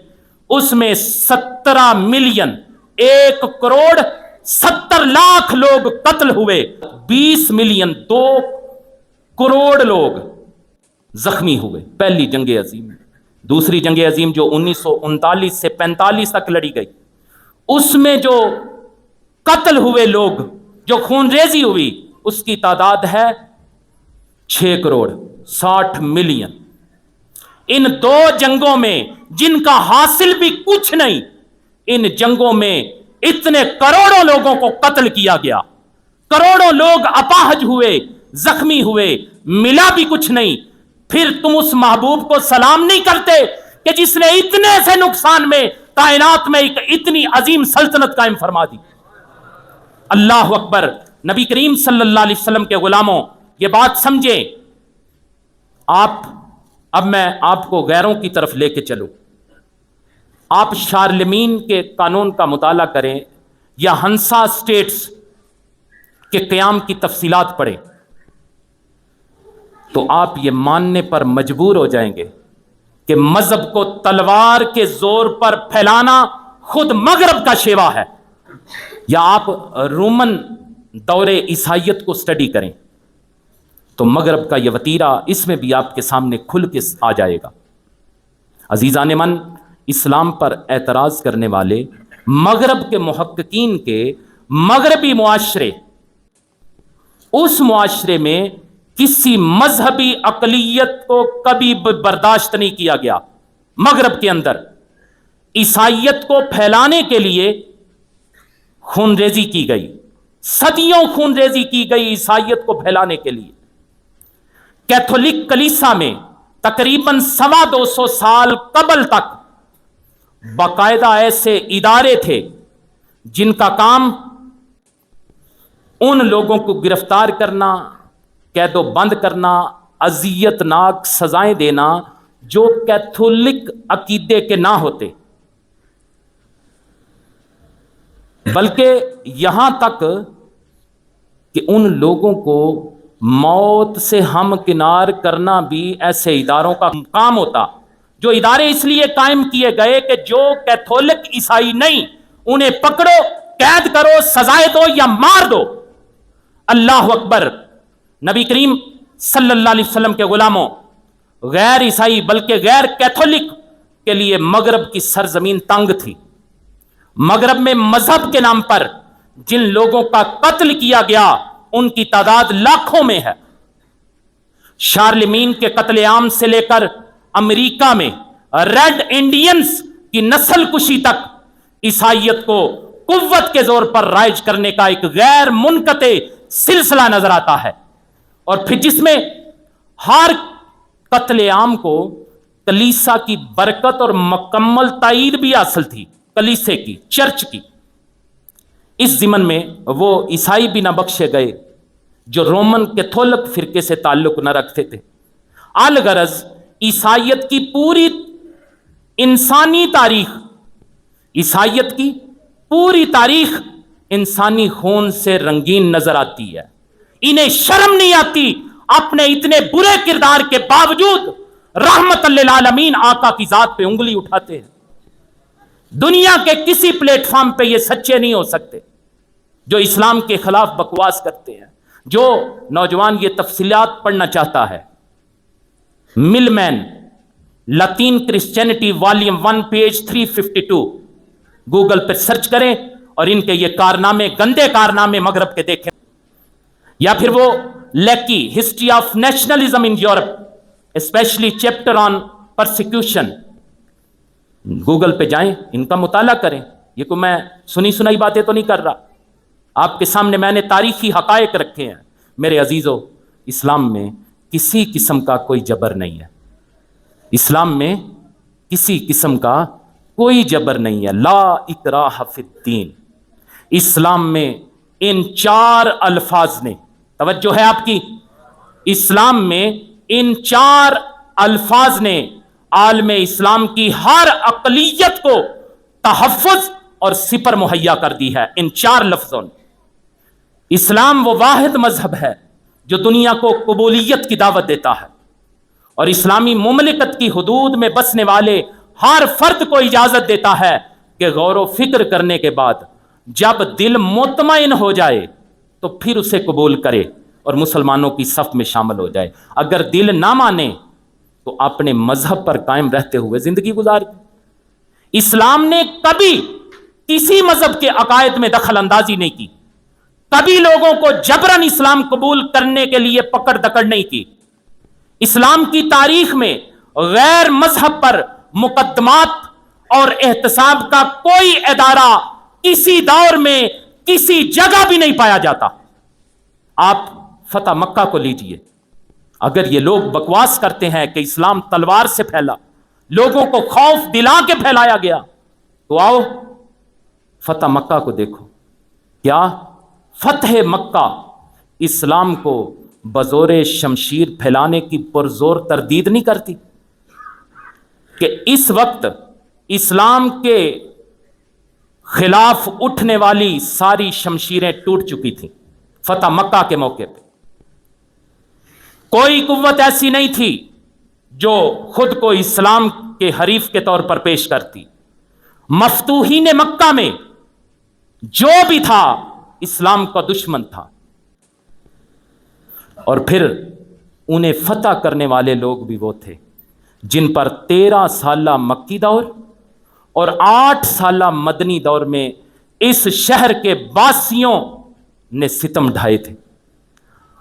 Speaker 1: اس میں 17 ملین 1 کروڑ 70 لاکھ لوگ قتل ہوئے، 20 ملین 2 کروڑ لوگ زخمی ہوئے پہلی جنگ عظیم میں۔ دوسری جنگ عظیم جو 1939 سے 45 تک لڑی گئی، اس میں جو قتل ہوئے لوگ، جو خون ریزی ہوئی، اس کی تعداد ہے 6 کروڑ 60 ملین، ان 2 جنگوں میں جن کا حاصل بھی کچھ نہیں، ان جنگوں میں اتنے کروڑوں لوگوں کو قتل کیا گیا، کروڑوں لوگ اپاہج ہوئے، زخمی ہوئے، ملا بھی کچھ نہیں، پھر تم اس محبوب کو سلام نہیں کرتے کہ جس نے اتنے سے نقصان میں کائنات میں ایک اتنی عظیم سلطنت قائم فرما دی۔ اللہ اکبر۔ نبی کریم صلی اللہ علیہ وسلم کے غلاموں، یہ بات سمجھیں۔ اب میں آپ کو غیروں کی طرف لے کے چلوں۔ آپ شارلمین کے قانون کا مطالعہ کریں یا ہنسا اسٹیٹس کے قیام کی تفصیلات پڑھیں تو آپ یہ ماننے پر مجبور ہو جائیں گے کہ مذہب کو تلوار کے زور پر پھیلانا خود مغرب کا شیوا ہے۔ یا آپ رومن دور عیسائیت کو سٹڈی کریں تو مغرب کا یہ وتیرہ اس میں بھی آپ کے سامنے کھل کے آ جائے گا۔ عزیزان من، اسلام پر اعتراض کرنے والے مغرب کے محققین کے مغربی معاشرے، اس معاشرے میں کسی مذہبی اقلیت کو کبھی برداشت نہیں کیا گیا۔ مغرب کے اندر عیسائیت کو پھیلانے کے لیے خون ریزی کی گئی، صدیوں خون ریزی کی گئی عیسائیت کو پھیلانے کے لیے۔ کیتھولک کلیسا میں تقریباً 250 سال قبل تک باقاعدہ ایسے ادارے تھے جن کا کام ان لوگوں کو گرفتار کرنا، قید و بند کرنا، اذیت ناک سزائیں دینا جو کیتھولک عقیدے کے نہ ہوتے، بلکہ یہاں تک کہ ان لوگوں کو موت سے ہمکنار کرنا بھی ایسے اداروں کا کام ہوتا۔ جو ادارے اس لیے قائم کیے گئے کہ جو کیتھولک عیسائی نہیں انہیں پکڑو، قید کرو، سزائے دو یا مار دو۔ اللہ اکبر۔ نبی کریم صلی اللہ علیہ وسلم کے غلاموں، غیر عیسائی بلکہ غیر کیتھولک کے لیے مغرب کی سرزمین تنگ تھی۔ مغرب میں مذہب کے نام پر جن لوگوں کا قتل کیا گیا ان کی تعداد لاکھوں میں ہے۔ شارلمین کے قتل عام سے لے کر امریکہ میں ریڈ انڈینز کی نسل کشی تک عیسائیت کو قوت کے زور پر رائج کرنے کا ایک غیر منقطع سلسلہ نظر آتا ہے، اور پھر جس میں ہر قتل عام کو کلیسا کی برکت اور مکمل تائید بھی حاصل تھی، کلیسے کی، چرچ کی۔ اس ضمن میں وہ عیسائی بھی نہ بخشے گئے جو رومن کیتھولک فرقے سے تعلق نہ رکھتے تھے۔ الغرض عیسائیت کی پوری انسانی تاریخ، عیسائیت کی پوری تاریخ انسانی خون سے رنگین نظر آتی ہے۔ انہیں شرم نہیں آتی اپنے اتنے برے کردار کے باوجود رحمت للعالمین آقا کی ذات پہ انگلی اٹھاتے ہیں۔ دنیا کے کسی پلیٹ فارم پہ یہ سچے نہیں ہو سکتے جو اسلام کے خلاف بکواس کرتے ہیں۔ جو نوجوان یہ تفصیلات پڑھنا چاہتا ہے، Milman Latin Christianity volume 1 page 352 Google پہ سرچ کریں اور ان کے یہ کارنامے، گندے کارنامے مغرب کے دیکھیں۔ یا پھر وہ Lecky history of nationalism in Europe especially chapter on persecution, Google پہ جائیں، ان کا مطالعہ کریں۔ یہ کوئی میں سنی سنائی باتیں تو نہیں کر رہا، آپ کے سامنے میں نے تاریخی حقائق رکھے ہیں۔ میرے عزیزو، اسلام میں کسی قسم کا کوئی جبر نہیں ہے، اسلام میں کسی قسم کا کوئی جبر نہیں ہے۔ لا اکراہ فی الدین۔ اسلام میں ان 4 الفاظ نے، توجہ ہے آپ کی، اسلام میں ان 4 الفاظ نے عالم اسلام کی ہر اقلیت کو تحفظ اور سپر مہیا کر دی ہے۔ ان 4 لفظوں نے۔ اسلام وہ واحد مذہب ہے جو دنیا کو قبولیت کی دعوت دیتا ہے، اور اسلامی مملکت کی حدود میں بسنے والے ہر فرد کو اجازت دیتا ہے کہ غور و فکر کرنے کے بعد جب دل مطمئن ہو جائے تو پھر اسے قبول کرے اور مسلمانوں کی صف میں شامل ہو جائے۔ اگر دل نہ مانے تو اپنے مذہب پر قائم رہتے ہوئے زندگی گزار۔ اسلام نے کبھی کسی مذہب کے عقائد میں دخل اندازی نہیں کی، کبھی لوگوں کو جبراً اسلام قبول کرنے کے لیے پکڑ دکڑ نہیں کی۔ اسلام کی تاریخ میں غیر مذہب پر مقدمات اور احتساب کا کوئی ادارہ کسی دور میں کسی جگہ بھی نہیں پایا جاتا۔ آپ فتح مکہ کو لیجئے، اگر یہ لوگ بکواس کرتے ہیں کہ اسلام تلوار سے پھیلا، لوگوں کو خوف دلا کے پھیلایا گیا، تو آؤ فتح مکہ کو دیکھو۔ کیا فتح مکہ اسلام کو بزور شمشیر پھیلانے کی پرزور تردید نہیں کرتی کہ اس وقت اسلام کے خلاف اٹھنے والی ساری شمشیریں ٹوٹ چکی تھیں؟ فتح مکہ کے موقع پہ کوئی قوت ایسی نہیں تھی جو خود کو اسلام کے حریف کے طور پر پیش کرتی۔ مفتوحین مکہ میں جو بھی تھا اسلام کا دشمن تھا، اور پھر انہیں فتح کرنے والے لوگ بھی وہ تھے جن پر 13 سالہ مکی دور اور 8 سالہ مدنی دور میں اس شہر کے باسیوں نے ستم ڈھائے تھے۔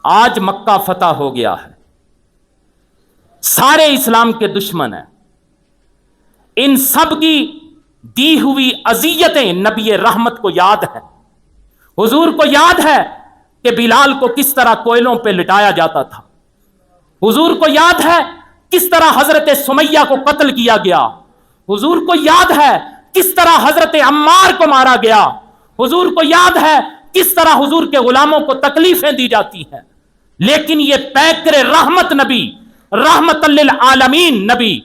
Speaker 1: آج مکہ فتح ہو گیا ہے، سارے اسلام کے دشمن ہیں، ان سب کی دی ہوئی اذیتیں نبی رحمت کو یاد ہیں۔ حضور کو یاد ہے کہ بلال کو کس طرح کوئلوں پہ لٹایا جاتا تھا، حضور کو یاد ہے کس طرح حضرت سمیہ کو قتل کیا گیا، حضور کو یاد ہے کس طرح حضرت عمار کو مارا گیا، حضور کو یاد ہے کس طرح حضور کے غلاموں کو تکلیفیں دی جاتی ہیں۔ لیکن یہ پیکر رحمت نبی، رحمت للعالمین نبی،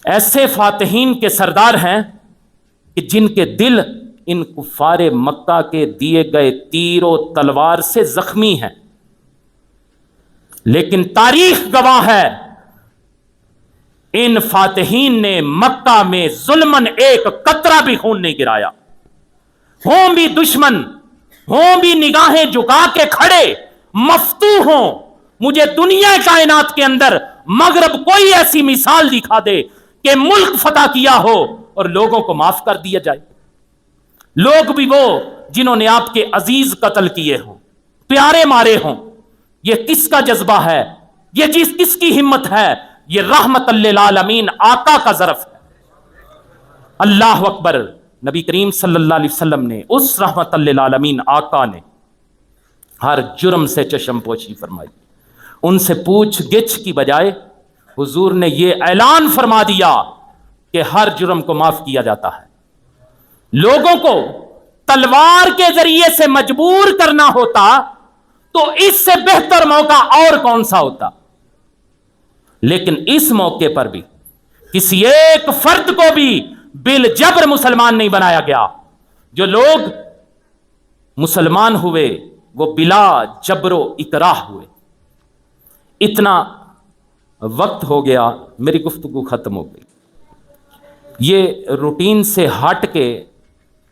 Speaker 1: ایسے فاتحین کے سردار ہیں کہ جن کے دل ان کفار مکہ کے دیے گئے تیر و تلوار سے زخمی ہیں، لیکن تاریخ گواہ ہے ان فاتحین نے مکہ میں ظلمن ایک قطرہ بھی خون نہیں گرایا۔ ہوں بھی دشمن، ہوں بھی نگاہیں جھکا کے کھڑے، مفتوح ہوں، مجھے دنیا کائنات کے اندر مغرب کوئی ایسی مثال دکھا دے کہ ملک فتح کیا ہو اور لوگوں کو معاف کر دیا جائے۔ لوگ بھی وہ جنہوں نے آپ کے عزیز قتل کیے ہوں، پیارے مارے ہوں، یہ کس کا جذبہ ہے؟ یہ چیز کس کی ہمت ہے؟ یہ رحمت للعالمین آقا کا ظرف ہے۔ اللہ اکبر۔ نبی کریم صلی اللہ علیہ وسلم نے، اس رحمت للعالمین آقا نے ہر جرم سے چشم پوشی فرمائی۔ ان سے پوچھ گچھ کی بجائے حضور نے یہ اعلان فرما دیا کہ ہر جرم کو معاف کیا جاتا ہے۔ لوگوں کو تلوار کے ذریعے سے مجبور کرنا ہوتا تو اس سے بہتر موقع اور کون سا ہوتا، لیکن اس موقع پر بھی کسی ایک فرد کو بھی بالجبر مسلمان نہیں بنایا گیا۔ جو لوگ مسلمان ہوئے وہ بلا جبر و اکراہ ہوئے۔ اتنا وقت ہو گیا، میری گفتگو ختم ہو گئی۔ یہ روٹین سے ہٹ کے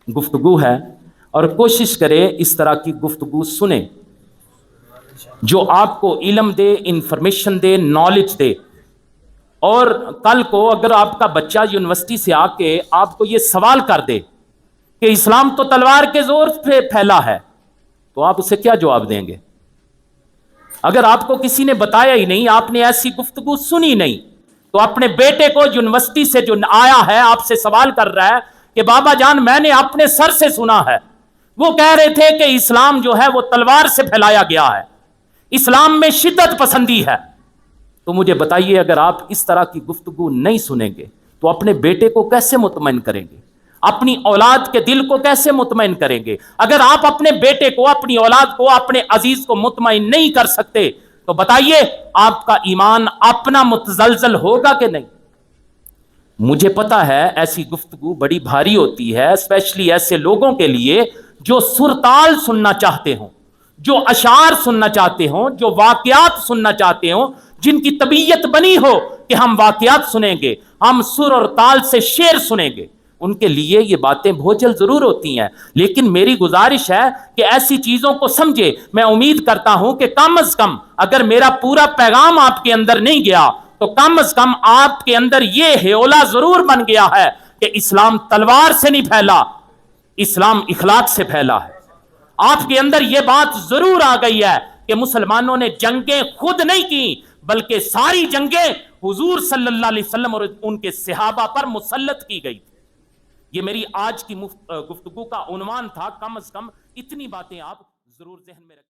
Speaker 1: گفتگو ہے، اور کوشش کرے اس طرح کی گفتگو سنیں جو آپ کو علم دے، انفارمیشن دے، نالج دے۔ اور کل کو اگر آپ کا بچہ یونیورسٹی سے آ کے آپ کو یہ سوال کر دے کہ اسلام تو تلوار کے زور پہ پھیلا ہے، تو آپ اسے کیا جواب دیں گے؟ اگر آپ کو کسی نے بتایا ہی نہیں، آپ نے ایسی گفتگو سنی نہیں، تو اپنے بیٹے کو یونیورسٹی سے جو آیا ہے آپ سے سوال کر رہا ہے کہ بابا جان میں نے اپنے سر سے سنا ہے، وہ کہہ رہے تھے کہ اسلام جو ہے وہ تلوار سے پھیلایا گیا ہے، اسلام میں شدت پسندی ہے، تو مجھے بتائیے اگر آپ اس طرح کی گفتگو نہیں سنیں گے تو اپنے بیٹے کو کیسے مطمئن کریں گے؟ اپنی اولاد کے دل کو کیسے مطمئن کریں گے؟ اگر آپ اپنے بیٹے کو، اپنی اولاد کو، اپنے عزیز کو مطمئن نہیں کر سکتے تو بتائیے آپ کا ایمان اپنا متزلزل ہوگا کہ نہیں؟ مجھے پتا ہے ایسی گفتگو بڑی بھاری ہوتی ہے، اسپیشلی ایسے لوگوں کے لیے جو سرتال سننا چاہتے ہوں، جو اشعار سننا چاہتے ہوں، جو واقعات سننا چاہتے ہوں، جن کی طبیعت بنی ہو کہ ہم واقعات سنیں گے، ہم سر اور تال سے شعر سنیں گے، ان کے لیے یہ باتیں بھوجل ضرور ہوتی ہیں۔ لیکن میری گزارش ہے کہ ایسی چیزوں کو سمجھے۔ میں امید کرتا ہوں کہ کم از کم اگر میرا پورا پیغام آپ کے اندر نہیں گیا تو کم از کم آپ کے اندر یہ ہیولا ضرور بن گیا ہے کہ اسلام تلوار سے نہیں پھیلا، اسلام اخلاق سے پھیلا ہے۔ آپ کے اندر یہ بات ضرور آ گئی ہے
Speaker 2: کہ مسلمانوں نے جنگیں خود نہیں کی بلکہ ساری جنگیں حضور صلی اللہ علیہ وسلم اور ان کے صحابہ پر مسلط کی گئی تھی. یہ میری آج کی گفتگو کا عنوان تھا. کم از کم اتنی باتیں آپ ضرور ذہن میں رکھیں.